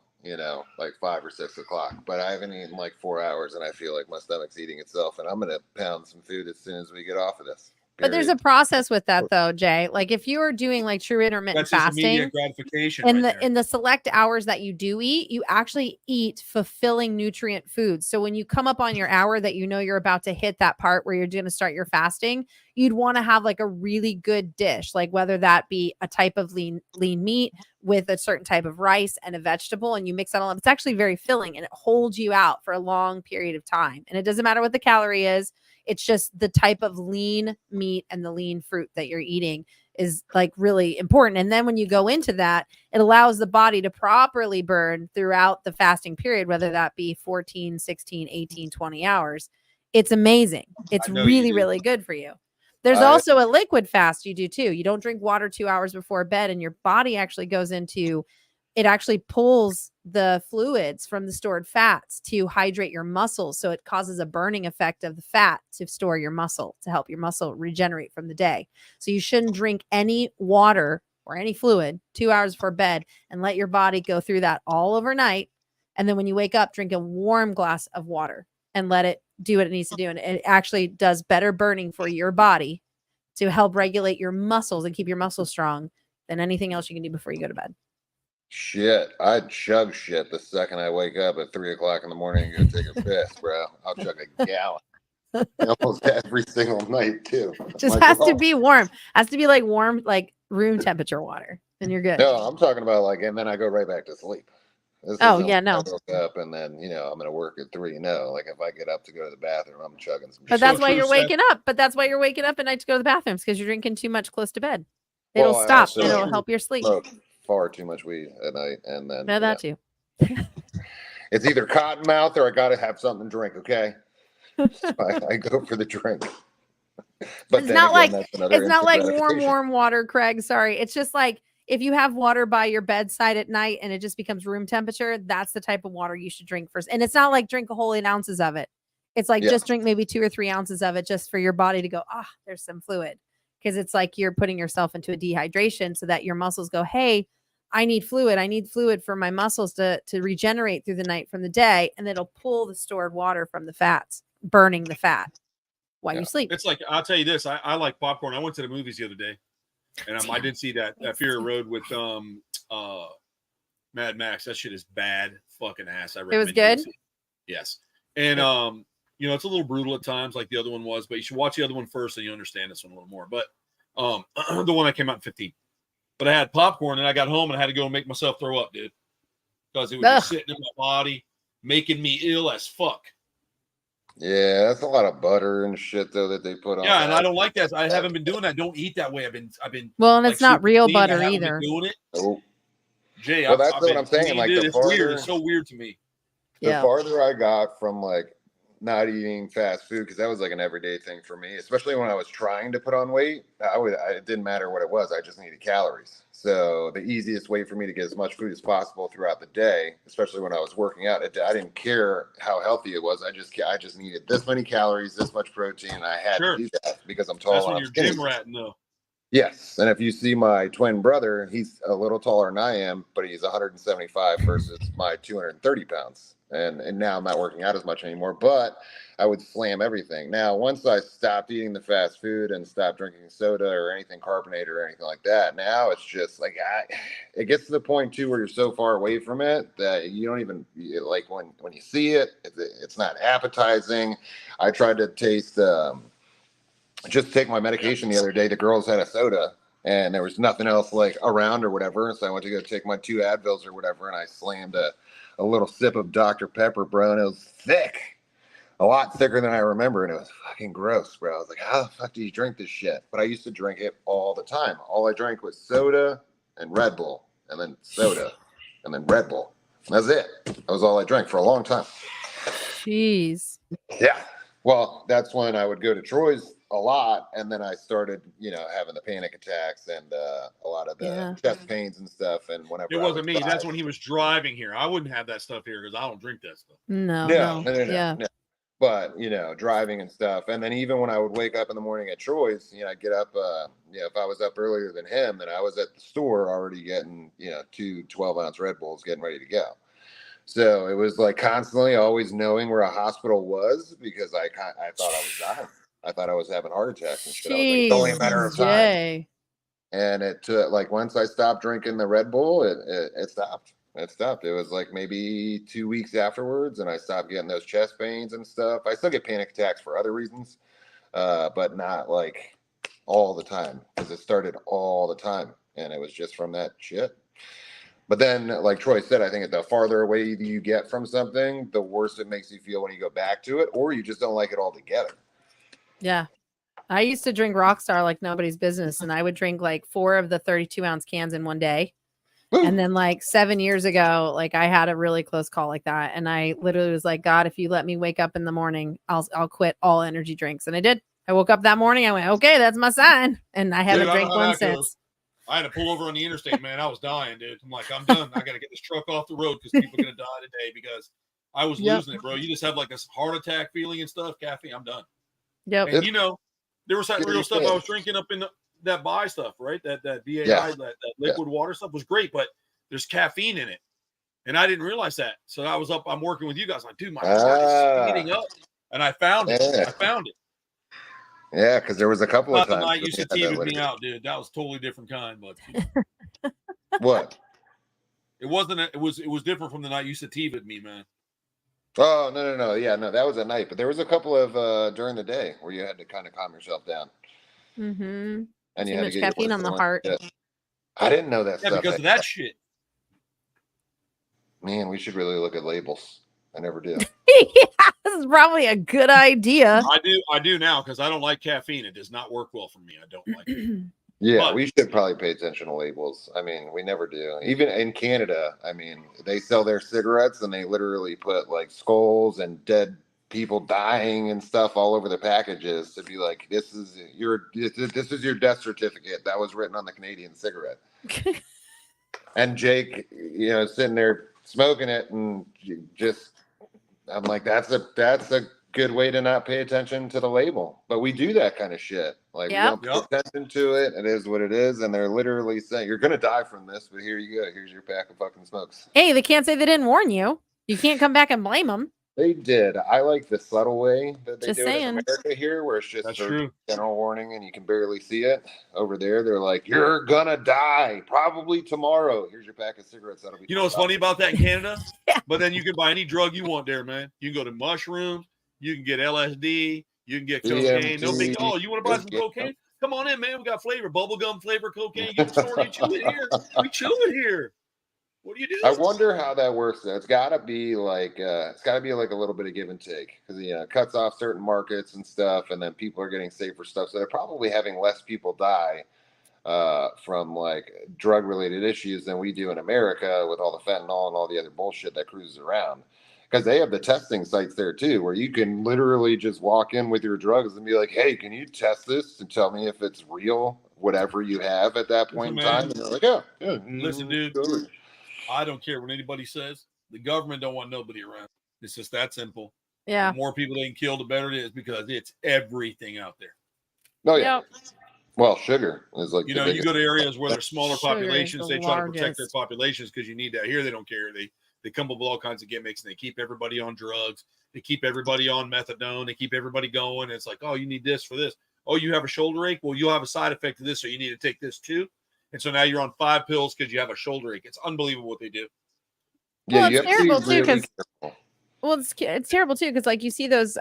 like 5 or 6 o'clock. But I haven't eaten like 4 hours, and I feel like my stomach's eating itself, and I'm gonna pound some food as soon as we get off of this. But there's a process with that though, Jay. Like if you are doing like true intermittent fasting, gratification in the select hours that you do eat, you actually eat fulfilling nutrient foods. So when you come up on your hour that you know you're about to hit that part where you're going to start your fasting, you'd want to have like a really good dish, like whether that be a type of lean meat with a certain type of rice and a vegetable, and you mix that all up. It's actually very filling and it holds you out for a long period of time. And it doesn't matter what the calorie is. It's just the type of lean meat and the lean fruit that you're eating is like really important. And then when you go into that, it allows the body to properly burn throughout the fasting period, whether that be 14, 16, 18, 20 hours. It's amazing. It's really, really good for you. There's also a liquid fast you do too. You don't drink water 2 hours before bed, and your body actually goes into it actually pulls the fluids from the stored fats to hydrate your muscles. So it causes a burning effect of the fat to store your muscle, to help your muscle regenerate from the day. So you shouldn't drink any water or any fluid 2 hours before bed and let your body go through that all overnight. And then when you wake up, drink a warm glass of water and let it do what it needs to do. And it actually does better burning for your body to help regulate your muscles and keep your muscles strong than anything else you can do before you go to bed. Shit, I chug shit the second I wake up at 3 o'clock in the morning and go take a piss, bro. I'll chug a gallon almost every single night too. Just has to be warm. Has to be like warm, like room temperature water, and you're good. No, I'm talking about like, and then I go right back to sleep. Oh yeah, no. I woke up and then I'm gonna work at 3. No, like if I get up to go to the bathroom, I'm chugging some. But that's why you're waking up. But that's why you're waking up at night to go to the bathrooms, because you're drinking too much close to bed. It'll stop. It'll help your sleep. Far too much weed at night, and then that too. It's either cotton mouth or I gotta have something to drink. Okay, so I go for the drink. But it's not like warm water, Craig. Sorry, it's just like if you have water by your bedside at night and it just becomes room temperature, that's the type of water you should drink first. And it's not like drink a whole 8 ounces of it. It's like just drink maybe 2 or 3 ounces of it, just for your body to go, there's some fluid. Because it's like you're putting yourself into a dehydration so that your muscles go, hey, I need fluid. I need fluid for my muscles to regenerate through the night from the day. And it'll pull the stored water from the fats, burning the fat while you sleep. It's like, I'll tell you this. I like popcorn. I went to the movies the other day, and I did see that Fury Road with Mad Max. That shit is bad fucking ass. It was good? Yes. And, it's a little brutal at times like the other one was, but you should watch the other one first and you understand this one a little more. But the one that came out in 15. But I had popcorn and I got home and I had to go and make myself throw up, dude. Because it was just sitting in my body, making me ill as fuck. Yeah, that's a lot of butter and shit though that they put on. Yeah, and I don't like that. I haven't been doing that. Don't eat that way. I've been well, and it's not real butter either. Doing it. Nope. Jay, well, that's what I'm saying. Like it's weird. It's so weird to me. The farther I got from like not eating fast food, because that was like an everyday thing for me, especially when I was trying to put on weight. It didn't matter what it was. I just needed calories. So the easiest way for me to get as much food as possible throughout the day, especially when I was working out, I didn't care how healthy it was. I just needed this many calories, this much protein. And I had to do that because I'm tall. That's when you're gym ratting though. Yes. And if you see my twin brother, he's a little taller than I am, but he's 175 versus my 230 pounds. And now I'm not working out as much anymore, but I would slam everything. Now, once I stopped eating the fast food and stopped drinking soda or anything carbonated or anything like that, now it's just like, it gets to the point too where you're so far away from it that you don't even like when you see it, it's not appetizing. I tried to taste, just take my medication the other day. The girls had a soda and there was nothing else like around or whatever. So I went to go take my 2 Advils or whatever. And I slammed a little sip of Dr. Pepper, bro. And it was thick, a lot thicker than I remember. And it was fucking gross, bro. I was like, how the fuck do you drink this shit? But I used to drink it all the time. All I drank was soda and Red Bull, and then soda and then Red Bull. And that's it. That was all I drank for a long time. Jeez. Yeah. Well, that's when I would go to Troy's a lot, and then I started, having the panic attacks and a lot of the chest pains and stuff. And whenever it wasn't me, that's when he was driving here. I wouldn't have that stuff here because I don't drink that stuff. No. Yeah. But driving and stuff, and then even when I would wake up in the morning at Troy's, I'd get up. If I was up earlier than him, then I was at the store already getting 2 12-ounce Red Bulls, getting ready to go. So it was like constantly always knowing where a hospital was because I thought I was dying. I thought I was having heart attacks and shit. I was like, it's only a matter of time. And it took, like, once I stopped drinking the Red Bull, it stopped. It stopped. It was like maybe 2 weeks afterwards, and I stopped getting those chest pains and stuff. I still get panic attacks for other reasons, but not like all the time because it started all the time, and it was just from that shit. But then, like Troy said, I think the farther away you get from something, the worse it makes you feel when you go back to it, or you just don't like it altogether. Yeah. I used to drink Rockstar like nobody's business, and I would drink like 4 of the 32-ounce cans in one day. Woo. And then like 7 years ago, like I had a really close call like that. And I literally was like, God, if you let me wake up in the morning, I'll quit all energy drinks. And I did. I woke up that morning. I went, okay, that's my sign. And I haven't drank one since. I had to pull over on the interstate, man. I was dying, dude. I'm like, I'm done. I got to get this truck off the road because people are going to die today because I was losing it, bro. You just have like this heart attack feeling and stuff. Caffeine, I'm done. Yep. And, you know, there was that real stuff I was drinking up in that BI stuff, right? That BAI, that liquid water stuff was great, but there's caffeine in it. And I didn't realize that. So I was up, I'm working with you guys. I'm like, dude, my heart is speeding up. And I found it. I found it. Yeah, because there was a couple of times. The night you sativa'd me out, dude. That was a totally different kind, but what? It wasn't. It was different from the night you sativa'd me, man. Oh no. Yeah, no, that was at night. But there was a couple of during the day where you had to kind of calm yourself down. Mm-hmm. And you had to get caffeine on the heart. Yeah. I didn't know that stuff. Because of that shit. Man, we should really look at labels. I never do. Yeah, this is probably a good idea. I do now because I don't like caffeine. It does not work well for me. I don't like it. Yeah, we should probably pay attention to labels. I mean, we never do. Even in Canada, I mean, they sell their cigarettes and they literally put like skulls and dead people dying and stuff all over the packages to be like, this is your death certificate that was written on the Canadian cigarette. And Jake, you know, sitting there smoking it and just, I'm like, that's a good way to not pay attention to the label. But we do that kind of shit. Like, we don't pay attention to it. It is what it is. And they're literally saying, you're going to die from this, but here you go. Here's your pack of fucking smokes. Hey, they can't say they didn't warn you. You can't come back and blame them. They did. I like the subtle way that they Just do it in America here, where it's just a general warning and you can barely see it. Over there, they're like, you're going to die probably tomorrow. Here's your pack of cigarettes. That'll be. You know what's funny about that in Canada? But then you can buy any drug you want there, man. You can go to mushrooms. You can get LSD. You can get cocaine. No big. Oh, you want to buy some cocaine? Come on in, man. We got flavor, bubblegum flavor cocaine. You can store it. Chew it here. We chew it here. What do you do? I wonder how that works. Though. It's got to be like a little bit of give and take because it cuts off certain markets and stuff, and then people are getting safer stuff. So they're probably having less people die from like drug related issues than we do in America with all the fentanyl and all the other bullshit that cruises around. Because they have the testing sites there too, where you can literally just walk in with your drugs and be like, "Hey, can you test this and tell me if it's real? Whatever you have at that point in time." And they're like, "Yeah, listen, dude." I don't care what anybody says. The government don't want nobody around. It's just that simple. Yeah. The more people they can kill, the better it is because it's everything out there. Oh yeah. Yep. Well, sugar is like you go to areas where there's smaller populations. They try to protect their populations because you need that. Here they don't care. They come up with all kinds of gimmicks and they keep everybody on drugs. They keep everybody on methadone. They keep everybody going. It's like, oh, you need this for this. Oh, you have a shoulder ache. Well, you'll have a side effect of this, so you need to take this too. And so now you're on 5 pills because you have a shoulder ache. It's unbelievable what they do. Yeah, well, it's terrible too because it's terrible too because like you see those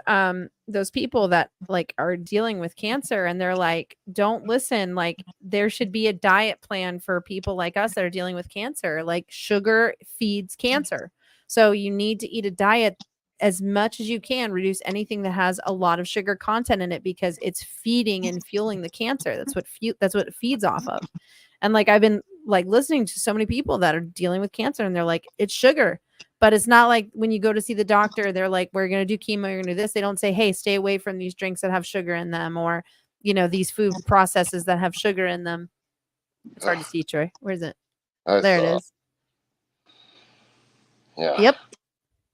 people that like are dealing with cancer and they're like, don't listen. Like there should be a diet plan for people like us that are dealing with cancer. Like sugar feeds cancer, so you need to eat a diet as much as you can. Reduce anything that has a lot of sugar content in it because it's feeding and fueling the cancer. That's what it feeds off of. And like I've been like listening to so many people that are dealing with cancer and they're like, it's sugar. But it's not like when you go to see the doctor, they're like, we're going to do chemo, you're going to do this. They don't say, hey, stay away from these drinks that have sugar in them or, these food processes that have sugar in them. It's hard to see, Troy. Where is it? There it is. Yeah. Yep.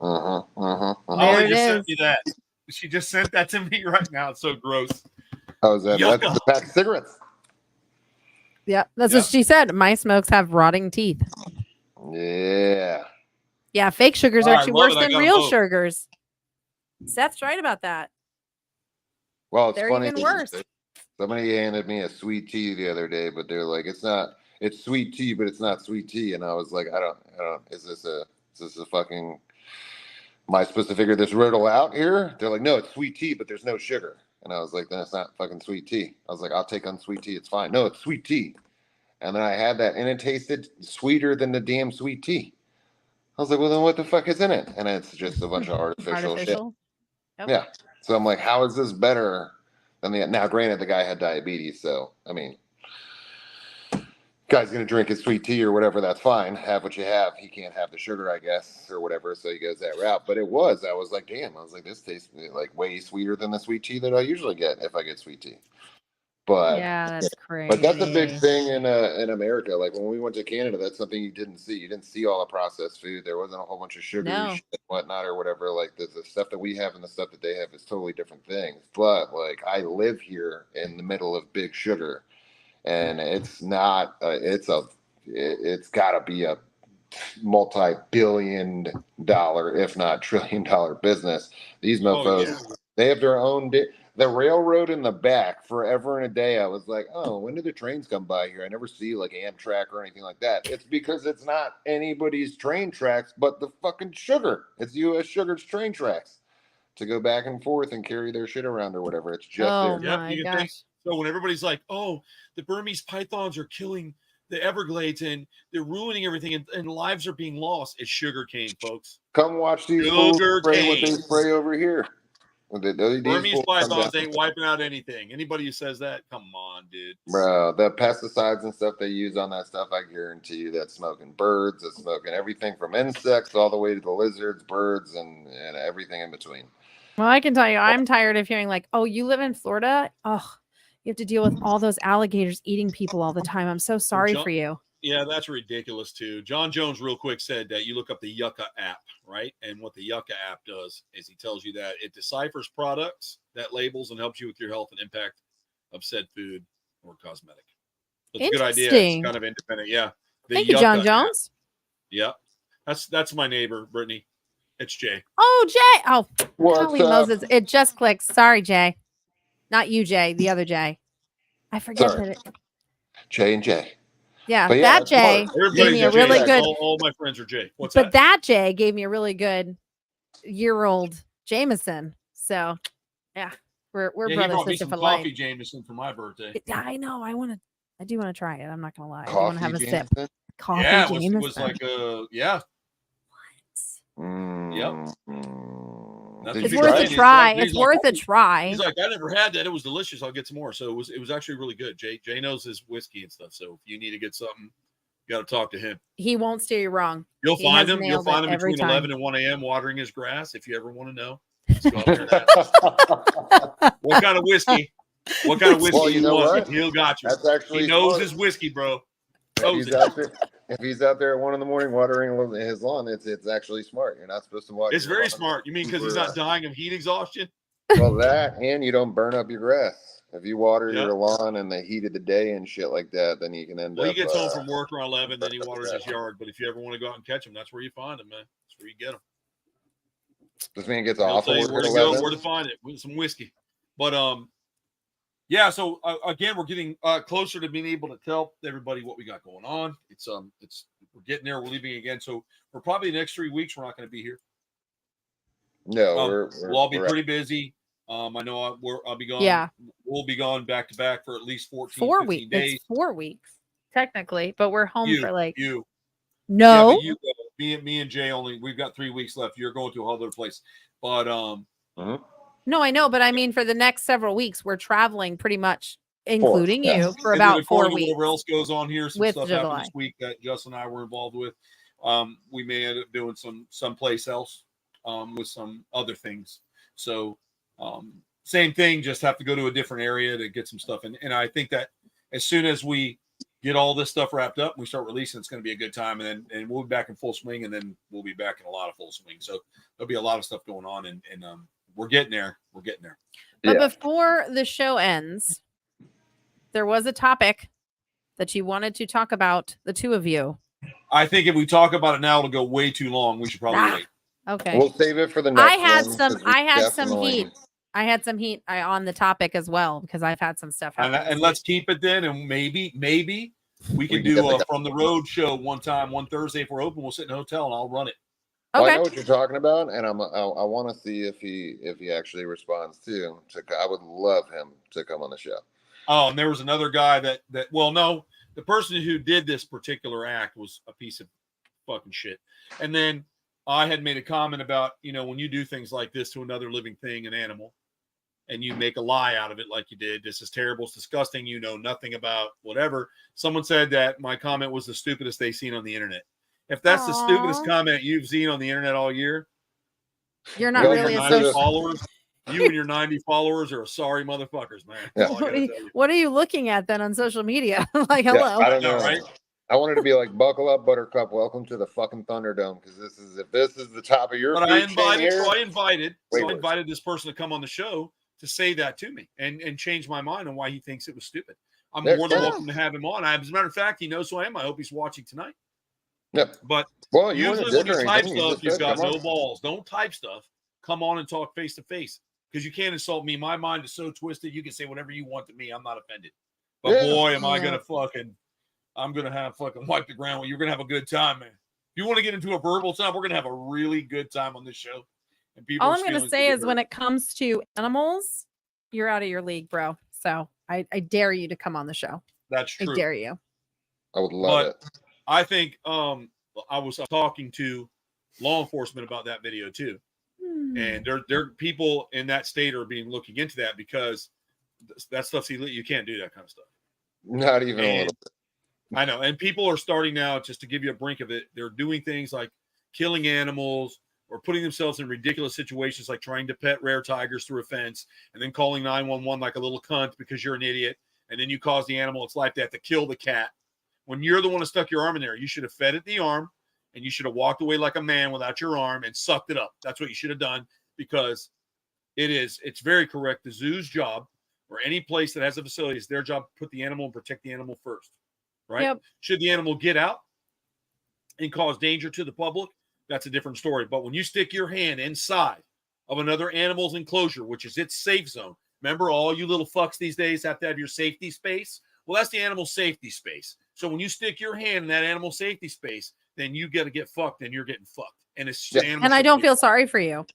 There it is. Sent me that. She just sent that to me right now. It's so gross. How is that? That's the pack of cigarettes. Yeah, that's what she said. My smokes have rotting teeth. Yeah. Yeah, fake sugars are actually worse than real sugars. Seth's right about that. Well, it's they're funny. Even worse. Somebody handed me a sweet tea the other day, but they're like, it's sweet tea, but it's not sweet tea. And I was like, I don't, is this a fucking, am I supposed to figure this riddle out here? They're like, no, it's sweet tea, but there's no sugar. And I was like, that's not fucking sweet tea. I was like, I'll take unsweet tea. It's fine. No, it's sweet tea. And then I had that and it tasted sweeter than the damn sweet tea. I was like, well, then what the fuck is in it? And it's just a bunch of artificial shit. Yep. Yeah. So I'm like, how is this better than now, granted, the guy had diabetes. So, I mean, guy's going to drink his sweet tea or whatever. That's fine. Have what you have. He can't have the sugar, I guess, or whatever. So he goes that route. But I was like, damn, this tastes like way sweeter than the sweet tea that I usually get if I get sweet tea. But yeah, that's crazy. But that's a big thing in America. Like when we went to Canada, that's something you didn't see. You didn't see all the processed food. There wasn't a whole bunch of sugary shit and whatnot or whatever. Like the stuff that we have and the stuff that they have is totally different things. But like I live here in the middle of big sugar, and it's not. It's got to be a multi-billion-dollar, if not trillion-dollar business. These mofos, they have their own. The railroad in the back, forever and a day, I was like, oh, when do the trains come by here? I never see like Amtrak or anything like that. It's because it's not anybody's train tracks, but the fucking sugar. It's U.S. Sugar's train tracks to go back and forth and carry their shit around or whatever. It's just there. My gosh. So when everybody's like, oh, the Burmese pythons are killing the Everglades and they're ruining everything and lives are being lost, it's sugarcane, folks. Come watch these fools spray what they spray over here. Burmese pythons ain't wiping out anything. Anybody who says that, come on, dude. Bro, the pesticides and stuff they use on that stuff, I guarantee you that's smoking birds, it's smoking everything from insects all the way to the lizards, birds, and everything in between. Well, I can tell you, I'm tired of hearing like, oh, you live in Florida? Oh, you have to deal with all those alligators eating people all the time. I'm so sorry for you. Yeah, that's ridiculous too. John Jones real quick said that you look up the Yucca app, right? And what the Yucca app does is he tells you that it deciphers products, that labels, and helps you with your health and impact of said food or cosmetic. So it's a good idea. It's kind of independent. Yeah. Thank you, John Jones. Yeah. That's my neighbor, Brittany. It's Jay. Oh, Jay. Oh, holy Moses. It just clicked. Sorry, Jay. Not you, Jay. The other Jay. I forget that. Jay and Jay. Yeah, that Jay gave me a really good. All my friends are Jay. But that Jay gave me a really good year-old Jameson. So, yeah, we're brothers sister for life. Coffee Jameson for my birthday. I know. I do want to try it. I'm not gonna lie. I want to have a sip. Coffee Jameson. It was like yeah. What? Yep. It's worth a try. It's worth a try. He's like, I never had that. It was delicious. I'll get some more. So it was actually really good. Jay knows his whiskey and stuff. So if you need to get something, you got to talk to him. He won't steer you wrong. You'll find him between 11 and 1 a.m. watering his grass. If you ever want to know, what kind of whiskey? What kind of whiskey you want? He'll got you. That's actually he knows his whiskey, bro. If he's out there at 1 a.m. watering his lawn, it's actually smart. You're not supposed to watch. It's very smart. You mean because he's not dying of heat exhaustion? Well, that and you don't burn up your grass. If you water your lawn in the heat of the day and shit like that, then you can end up. He gets home from work around 11, then he waters his yard. But if you ever want to go out and catch him, that's where you find him, man. That's where you get him. This man gets off of work at 11. Where to find it with some whiskey, but yeah. So again, we're getting closer to being able to tell everybody what we got going on. It's we're getting there. We're leaving again, so we're probably the next 3 weeks. We're not going to be here. No, we'll all be pretty busy. I know I'll be gone. Yeah, we'll be gone back to back for at least 4 weeks. Days. It's 4 weeks technically, but we're home for like you. No, yeah, me and Jay only. We've got 3 weeks left. You're going to a other place, but No, I know, but I mean, for the next several weeks, we're traveling pretty much, including you, for about 4 weeks. Whatever else goes on here, some with stuff July. happened this week that Justin and I were involved with. We may end up doing someplace else with some other things. So same thing, just have to go to a different area to get some stuff. And I think that as soon as we get all this stuff wrapped up, we start releasing, it's going to be a good time. And we'll be back in full swing, and then we'll be back in a lot of full swing. So there'll be a lot of stuff going on, and we're getting there. We're getting there. But before the show ends, there was a topic that you wanted to talk about, the two of you. I think if we talk about it now, it'll go way too long. We should probably wait. Okay. We'll save it for the next I had some heat on the topic as well, because I've had some stuff happen. And let's keep it then, and maybe we can do a from the road show one Thursday if we're open. We'll sit in a hotel and I'll run it. Okay. Well, I know what you're talking about, and I want to see if he actually responds too. I would love him to come on the show. Oh, and there was another guy that no, the person who did this particular act was a piece of fucking shit. And then I had made a comment about, when you do things like this to another living thing, an animal, and you make a lie out of it like you did. This is terrible. It's disgusting. You know nothing about whatever. Someone said that my comment was the stupidest they've seen on the internet. If that's the stupidest comment you've seen on the internet all year, you're not really a social followers. You and your 90 followers are sorry motherfuckers, man. Yeah. What are you looking at then on social media? Like, hello. I don't know, right? I wanted to be like, buckle up, Buttercup. Welcome to the fucking Thunderdome, because if this is the top of your But food chain here, I invited this person to come on the show to say that to me and change my mind on why he thinks it was stupid. I'm more than welcome to have him on. As a matter of fact, he knows who I am. I hope he's watching tonight. Yep. But well, usually when you type stuff, you've got no balls. Don't type stuff. Come on and talk face to face, because you can't insult me. My mind is so twisted. You can say whatever you want to me. I'm not offended. But boy, am I gonna I'm gonna have fucking wipe the ground. You're gonna have a good time, man. If you want to get into a verbal time, we're gonna have a really good time on this show. And people. All I'm gonna say is, when it comes to animals, you're out of your league, bro. So I dare you to come on the show. That's true. I dare you. I would love it. I think I was talking to law enforcement about that video too. And there people in that state are looking into that, because that stuff's illegal. You can't do that kind of stuff. Not even a little bit. I know. And people are starting now, just to give you a brink of it, they're doing things like killing animals or putting themselves in ridiculous situations, like trying to pet rare tigers through a fence and then calling 911 like a little cunt because you're an idiot. And then you cause the animal its life. They have to kill the cat. When you're the one who stuck your arm in there, you should have fed it the arm, and you should have walked away like a man without your arm and sucked it up. That's what you should have done, because it's very correct. The zoo's job, or any place that has a facility, is their job to put the animal and protect the animal first, right? Yep. Should the animal get out and cause danger to the public, that's a different story. But when you stick your hand inside of another animal's enclosure, which is its safe zone, remember, all you little fucks these days have to have your safety space. Well, that's the animal's safety space. So when you stick your hand in that animal safety space, then you got to get fucked, and you're getting fucked. And it's and I don't feel sorry for you.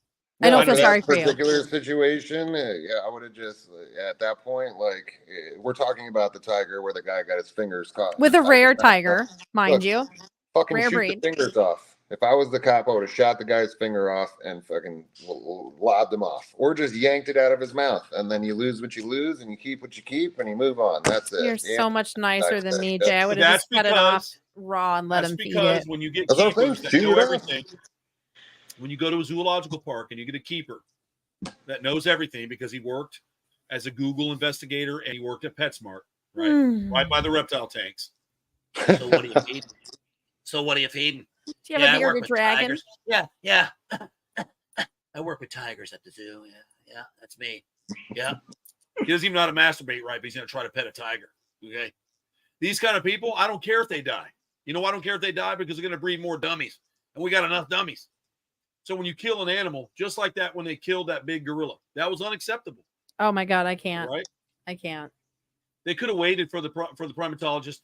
I don't feel sorry for you. Particular situation, I would have just at that point, like, we're talking about the tiger where the guy got his fingers caught with a rare tiger, mind you. Fucking rare shoot breed. The fingers off. If I was the cop, I would have shot the guy's finger off and fucking lobbed him off, or just yanked it out of his mouth. And then you lose what you lose, and you keep what you keep, and you move on. That's it. You're so much nicer than me, Jay. I would have just cut it off raw and let him feed it. Because when you get keepers that know everything, when you go to a zoological park and you get a keeper that knows everything, because he worked as a Google investigator and he worked at PetSmart, right? Right by the reptile tanks. So what are you feeding? Do you have a bearded dragon? Tigers. Yeah. I work with tigers at the zoo. Yeah, that's me. Yeah. He doesn't even know how to masturbate right, but he's going to try to pet a tiger. Okay. These kind of people, I don't care if they die. You know why I don't care if they die? Because they're going to breed more dummies. And we got enough dummies. So when you kill an animal, just like that, when they killed that big gorilla, that was unacceptable. Oh my God, I can't. Right? I can't. They could have waited for the primatologist.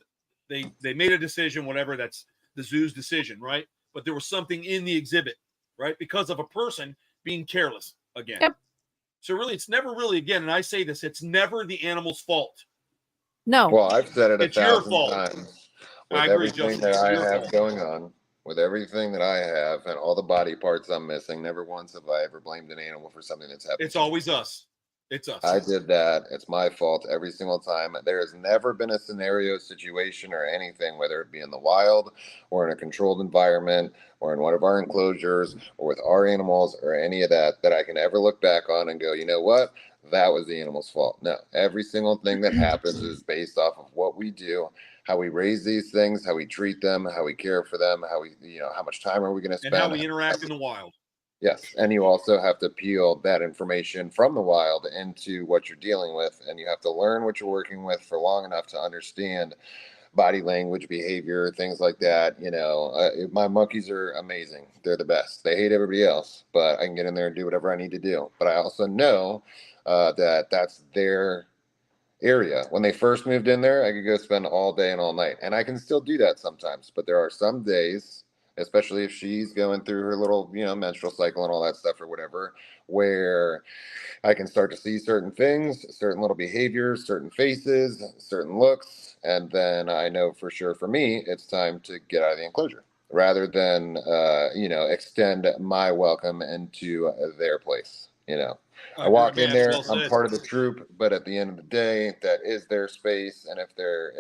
They made a decision, whatever, that's the zoo's decision, right? But there was something in the exhibit, right? Because of a person being careless again. Yep. So really, it's never really, again, and I say this, it's never the animal's fault. No. Well, I've said it It's 1,000 your fault. times. With I agree, everything Justin, that I it's your have fault. going on, with everything that I have and all the body parts I'm missing, never once have I ever blamed an animal for something that's happened. It's always us. It's us. I did that. It's my fault every single time. There has never been a scenario, situation, or anything, whether it be in the wild or in a controlled environment or in one of our enclosures or with our animals or any of that, that I can ever look back on and go, you know what? That was the animal's fault. No, every single thing that happens is based off of what we do, how we raise these things, how we treat them, how we care for them, how we, how much time are we going to spend, and how we interact in the wild. Yes, and you also have to peel that information from the wild into what you're dealing with, and you have to learn what you're working with for long enough to understand body language, behavior, things like that. My monkeys are amazing. They're the best. They hate everybody else, but I can get in there and do whatever I need to do. But I also know that that's their area. When they first moved in there, I could go spend all day and all night, and I can still do that sometimes. But there are some days, especially if she's going through her little, menstrual cycle and all that stuff or whatever, where I can start to see certain things, certain little behaviors, certain faces, certain looks. And then I know for sure for me, it's time to get out of the enclosure rather than, extend my welcome into their place. I walk in there, I'm part of the troop, but at the end of the day, that is their space. And if they're,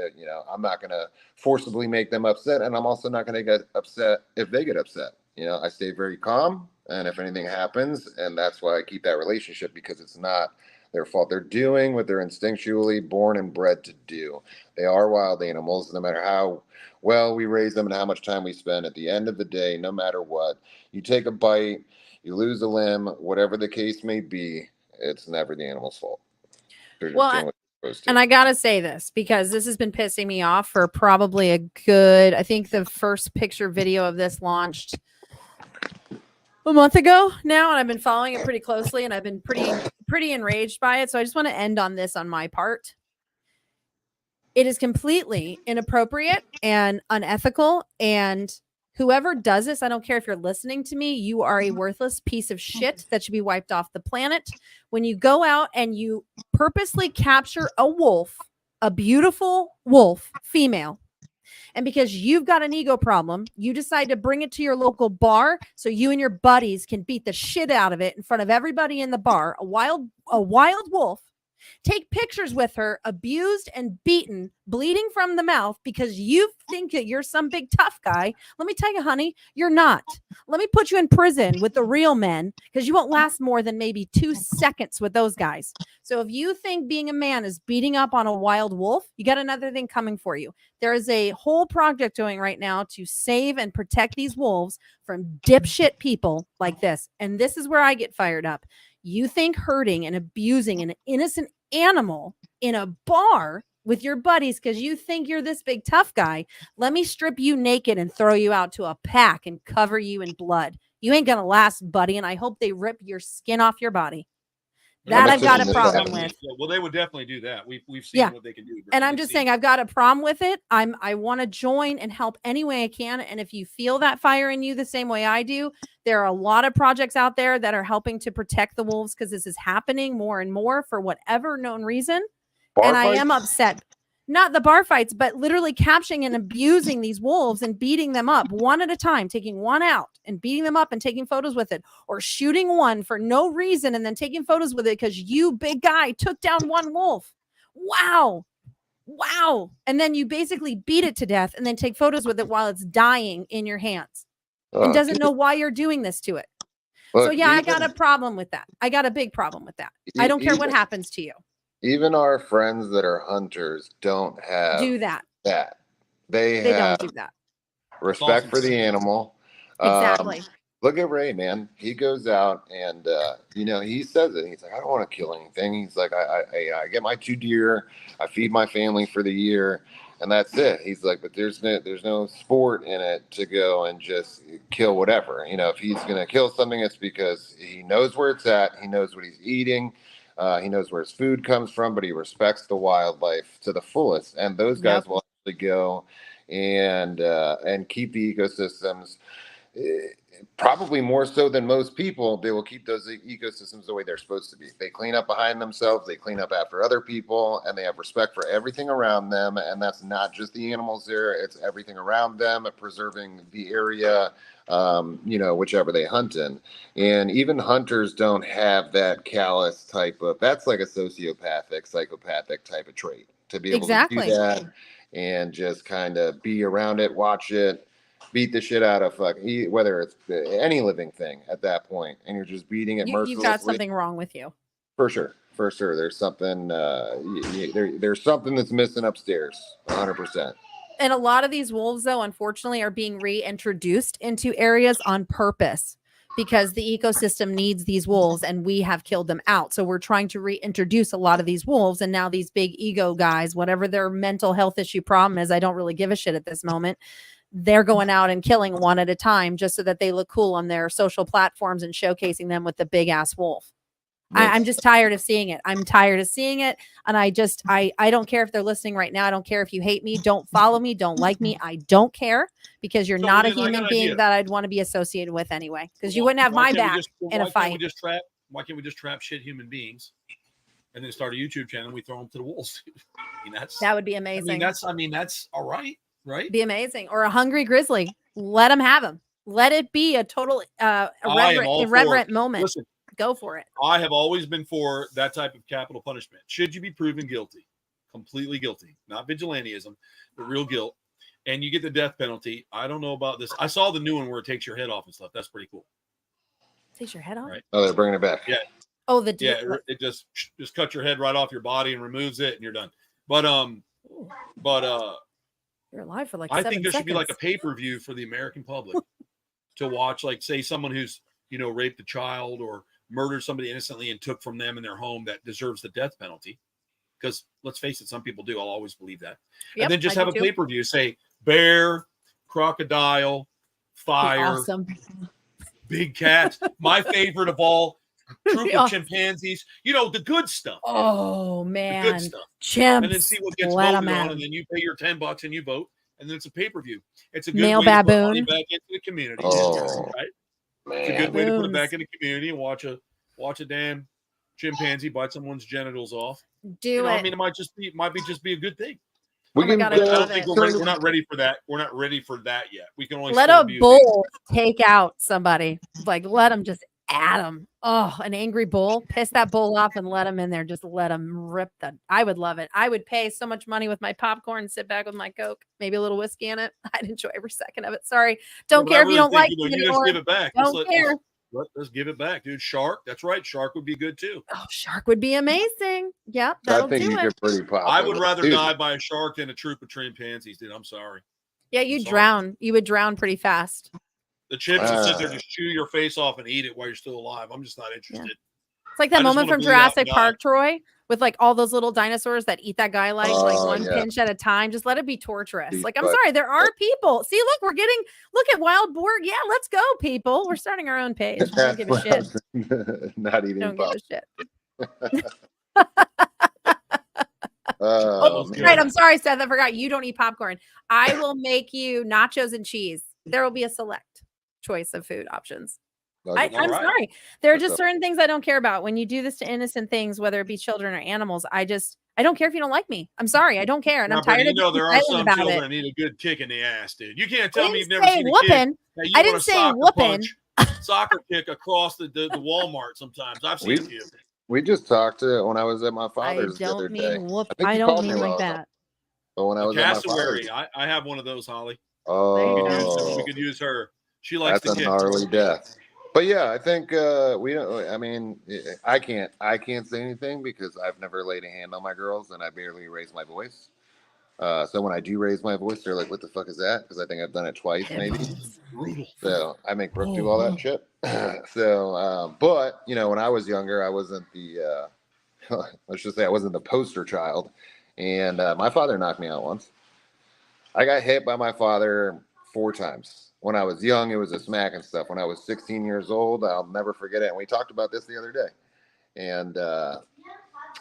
I'm not going to forcibly make them upset. And I'm also not going to get upset if they get upset. I stay very calm. And if anything happens, and that's why I keep that relationship, because it's not their fault. They're doing what they're instinctually born and bred to do. They are wild animals, no matter how well we raise them and how much time we spend. At the end of the day, no matter what, you take a bite, you lose a limb, whatever the case may be, it's never the animal's fault. They're just doing what they're supposed to. And I gotta say this because this has been pissing me off for probably a good, I think the first picture video of this launched a month ago now, and I've been following it pretty closely, and I've been pretty enraged by it. So I just want to end on this on my part. It is completely inappropriate and unethical, and whoever does this, I don't care if you're listening to me, you are a worthless piece of shit that should be wiped off the planet. When you go out and you purposely capture a wolf, a beautiful wolf, female, and because you've got an ego problem, you decide to bring it to your local bar so you and your buddies can beat the shit out of it in front of everybody in the bar, a wild wolf. Take pictures with her, abused and beaten, bleeding from the mouth because you think that you're some big tough guy. Let me tell you, honey, you're not. Let me put you in prison with the real men because you won't last more than maybe 2 seconds with those guys. So if you think being a man is beating up on a wild wolf, you got another thing coming for you. There is a whole project going right now to save and protect these wolves from dipshit people like this. And this is where I get fired up. You think hurting and abusing an innocent animal in a bar with your buddies because you think you're this big tough guy. Let me strip you naked and throw you out to a pack and cover you in blood. You ain't gonna last, buddy, and I hope they rip your skin off your body. That I've got a problem with. Well, they would definitely do that. We've seen what they can do. And I'm just saying I've got a problem with it. I want to join and help any way I can. And if you feel that fire in you the same way I do, there are a lot of projects out there that are helping to protect the wolves because this is happening more and more for whatever known reason. And I am upset. Not the bar fights, but literally capturing and abusing these wolves and beating them up one at a time, taking one out and beating them up and taking photos with it, or shooting one for no reason and then taking photos with it because you, big guy, took down one wolf. Wow. And then you basically beat it to death and then take photos with it while it's dying in your hands and doesn't know why you're doing this to it. Look, so yeah, I got a problem with that. I got a big problem with that. I don't care what happens to you. Even our friends that are hunters don't have that. They don't do that. Respect for the animal. Exactly. Look at Ray, man. He goes out and he says it. He's like, I don't want to kill anything. He's like, I get my 2 deer, I feed my family for the year, and that's it. He's like, but there's no sport in it to go and just kill whatever. If he's gonna kill something, it's because he knows where it's at. He knows what he's eating. He knows where his food comes from, but he respects the wildlife to the fullest. And those guys will actually go and keep the ecosystems. Probably more so than most people, they will keep those ecosystems the way they're supposed to be. They clean up behind themselves, they clean up after other people, and they have respect for everything around them. And that's not just the animals there, it's everything around them, preserving the area, whichever they hunt in. And even hunters don't have that callous type of, that's like a psychopathic type of trait, to be able to do that and just kind of be around it, watch it, beat the shit out of whether it's any living thing at that point, and you're just beating it mercilessly. You've got something wrong with you. For sure. There's something. There's something that's missing upstairs. 100%. And a lot of these wolves, though, unfortunately, are being reintroduced into areas on purpose because the ecosystem needs these wolves, and we have killed them out. So we're trying to reintroduce a lot of these wolves, and now these big ego guys, whatever their mental health issue problem is, I don't really give a shit at this moment. They're going out and killing one at a time just so that they look cool on their social platforms and showcasing them with the big ass wolf. I'm just tired of seeing it. I'm tired of seeing it. And I don't care if they're listening right now. I don't care if you hate me. Don't follow me. Don't like me. I don't care because you're not a human being that I'd want to be associated with anyway. Because you wouldn't have my back in a fight. Why can't we just trap shit human beings and then start a YouTube channel and we throw them to the wolves? That would be amazing. That's all right. Right? Be amazing. Or a hungry grizzly. Let them have them. Let it be a total irreverent moment. Listen, go for it. I have always been for that type of capital punishment. Should you be proven guilty, completely guilty, not vigilantism, but real guilt, and you get the death penalty. I don't know about this. I saw the new one where it takes your head off and stuff. That's pretty cool. Takes your head off? Right. Oh, they're bringing it back. Yeah. Oh, the it just cuts your head right off your body and removes it, and you're done. But you're alive for like I 7 think there seconds. should be like a pay-per-view for the American public to watch, like say someone who's raped a child or murdered somebody innocently and took from them in their home that deserves the death penalty. Because let's face it, some people do. I'll always believe that. Yep, and then just I have a do too. pay-per-view, say bear, crocodile, fire, Awesome. big cats. My favorite of all, troop of Awesome. chimpanzees. The good stuff. Oh The man, good stuff. chimps. And then see what gets Let voted 'em on, at 'em. and then you pay your $10 and you vote, and then it's a pay-per-view. It's a good Male way to put money baboon. back into the community. Oh, right? man. It's a good way to put it Baboons. back in the community and watch a damn chimpanzee bite someone's genitals off. Do it. I mean, it might just be a good thing. We Oh my can, God, But I I love don't think it. we're not ready for that. We're not ready for that yet. We can only Let still a abuse bull take out somebody. Like, let them just at them. Oh, an angry bull. Piss that bull off and let him in there. Just let him rip the. I would love it. I would pay so much money with my popcorn, sit back with my Coke, maybe a little whiskey in it. I'd enjoy every second of it. Sorry. Don't But I care if you really don't think, like you me just anymore. give it back. Don't care. Let's give it back, dude. Shark. That's right. Shark would be good too. Oh, shark would be amazing. Yep, I that'll think do you it. could pretty pop. I would rather Dude, die by a shark than a troop of chimpanzees, dude. I'm sorry. Yeah, you Sorry. drown. You would drown pretty fast. The chimps will sit there, just chew your face off and eat it while you're still alive. I'm just not interested. It's like that I just moment wanna from bleed out Jurassic and die. Park, Troy, with like all those little dinosaurs that eat that guy like Oh, one yeah. pinch at a time. Just let it be torturous. Beef Like, I'm butt. sorry, there are people. See, look at Wild Boar. Yeah, let's go, people. We're starting our own page. I don't give a shit. Not eating Don't give pop. a shit. Oh, man. Right. I'm sorry, Seth. I forgot you don't eat popcorn. I will make you nachos and cheese. There will be a select choice of food options. I'm All right. sorry. There are That's just all. certain things I don't care about. When you do this to innocent things, whether it be children or animals, I don't care if you don't like me. I'm sorry. I don't care. And Now, I'm tired Brittany, of there being are silent some about children it. that need a good kick in the ass, dude. You can't I tell me you've didn't never say seen a whooping. kid. That you I want didn't a say soccer whooping. soccer kick across the Walmart sometimes. I've seen a few. We just talked to when I was at my I father's the other don't day. mean whoop. think I you don't called me mean like wrong, that. But when I A was at my cassowary. father's, I have one of those, Holly. oh, We could use her. She likes that's to a kick. gnarly death. But yeah, I think we don't. I mean, I can't say anything because I've never laid a hand on my girls and I barely raise my voice. So when I do raise my voice, they're like, "What the fuck is that?" Because I think I've done it twice, maybe. Brutal. So I make Brooke do all that shit. But when I was younger, I wasn't the let's just say I wasn't the poster child, and my father knocked me out once. I got hit by my father 4 times. When I was young, it was a smack and stuff. When I was 16 years old, I'll never forget it. And we talked about this the other day. And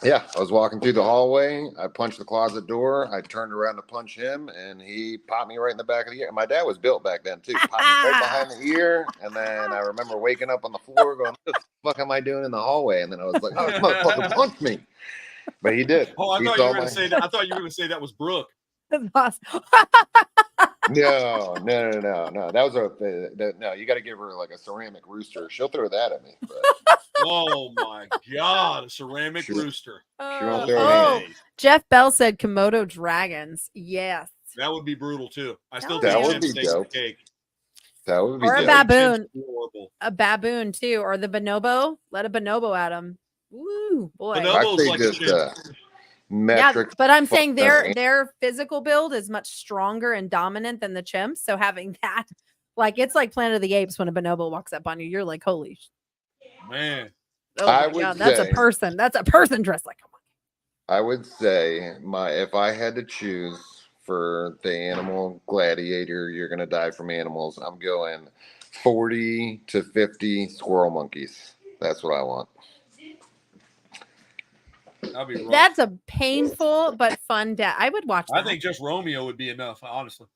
yeah, I was walking through the hallway. I punched the closet door. I turned around to punch him, and he popped me right in the back of the ear. My dad was built back then, too. Popped me right behind the ear. And then I remember waking up on the floor going, "What the fuck am I doing in the hallway?" And then I was like, "Oh, this motherfucker punched me." But he did. Oh, I He thought saw you were going my- to say that. I thought you were going to say that was Brooke. That's awesome. No. That was no. You got to give her like a ceramic rooster. She'll throw that at me. But Oh my God, a ceramic Sure. rooster. she won't throw Oh, it. Jeff Bell said Komodo dragons. Yes. That would be brutal too. I still That think would chimps be take the dope. cake. That would be Or a dope. baboon. Chimps are horrible. A baboon too, or the bonobo. Let a bonobo at him. Woo, boy. Bonobo- I Bonobo's say like a just chimp. metric. Yeah, but I'm saying fucking- their physical build is much stronger and dominant than the chimps. So having that, like, it's like Planet of the Apes when a bonobo walks up on you. You're like, holy, Man, oh I my would God, that's a say- person. That's a person dressed like. I would say if I had to choose for the animal gladiator, you're gonna die from animals. I'm going 40 to 50 squirrel monkeys. That's what I want. that'd be rough. That's a painful but fun death. I would watch that. I think just Romeo would be enough, honestly.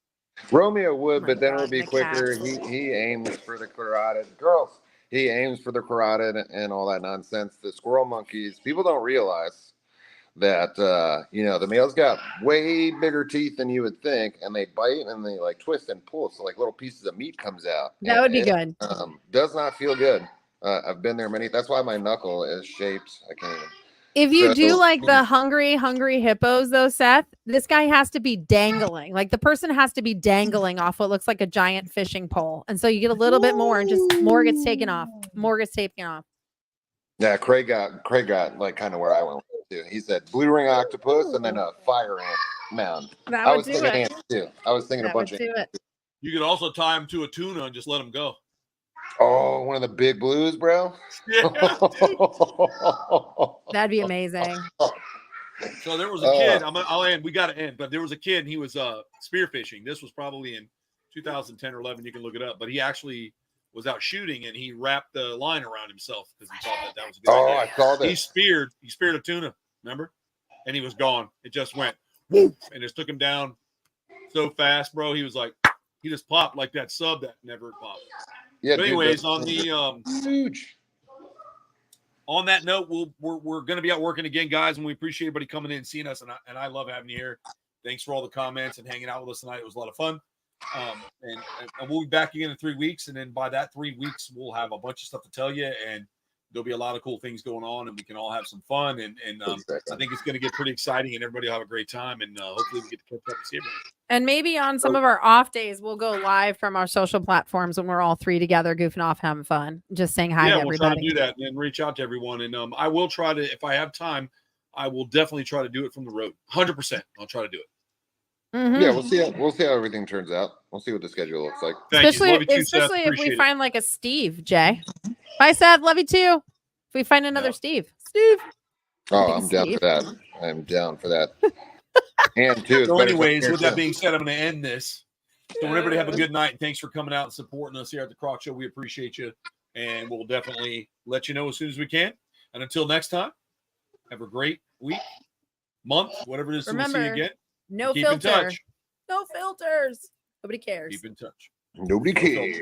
Romeo would, my but then it God, would be the quicker. cats. He aims for the carotid. Girls, he aims for the carotid and all that nonsense. The squirrel monkeys, people don't realize that the male's got way bigger teeth than you would think, and they bite and they like twist and pull, so like little pieces of meat comes out. That would be And it, good. does not feel good. I've been there many. That's why my knuckle is shaped. I can't even. If you do So- like the hungry hippos, though, Seth, this guy has to be dangling. Like the person has to be dangling off what looks like a giant fishing pole. And so you get a little bit more and just more gets taken off. More gets taken off. Yeah, Craig got like kind of where I went with too. He said blue ring octopus and then a fire ant mound. That I would was do thinking it. ants too. I was thinking That a bunch would of do it. You could also tie him to a tuna and just let him go. Oh, one of the big blues, bro. Yeah. That'd be amazing. So there was a kid. I'll end. We got to end. But there was a kid. And he was spearfishing. This was probably in 2010 or 11. You can look it up. But he actually was out shooting and he wrapped the line around himself because he thought that was a good idea. I saw that. He speared a tuna. Remember? And he was gone. It just went whoop and just took him down so fast, bro. He was like, he just popped like that sub that never popped. Yeah. But anyways, on the huge. On that note, we're going to be out working again, guys, and we appreciate everybody coming in and seeing us, and I love having you here. Thanks for all the comments and hanging out with us tonight. It was a lot of fun. And we'll be back again in 3 weeks, and then by that 3 weeks, we'll have a bunch of stuff to tell you, and there'll be a lot of cool things going on, and we can all have some fun. And I think it's going to get pretty exciting, and everybody will have a great time, and hopefully we get to catch up and see everybody. And maybe on some of our off days, we'll go live from our social platforms when we're all three together, goofing off, having fun, just saying hi to everybody. We'll try to do that and reach out to everyone. And I will try to, if I have time, I will definitely try to do it from the road. 100%. I'll try to do it. Mm-hmm. Yeah, we'll see how everything turns out. We'll see what the schedule looks like. Especially if we find like a Steve, Jay. Bye, Seth. Love you too. If we find another Steve. Oh, I'm down for that. I'm down for that. And too. So anyways, with that being said, I'm going to end this. So everybody have a good night. Thanks for coming out and supporting us here at the Croc Show. We appreciate you. And we'll definitely let you know as soon as we can. And until next time, have a great week, month, whatever it is. Remember, we'll see you again. No Keep in filter. touch. No filters. Nobody cares. Keep in touch. Nobody cares.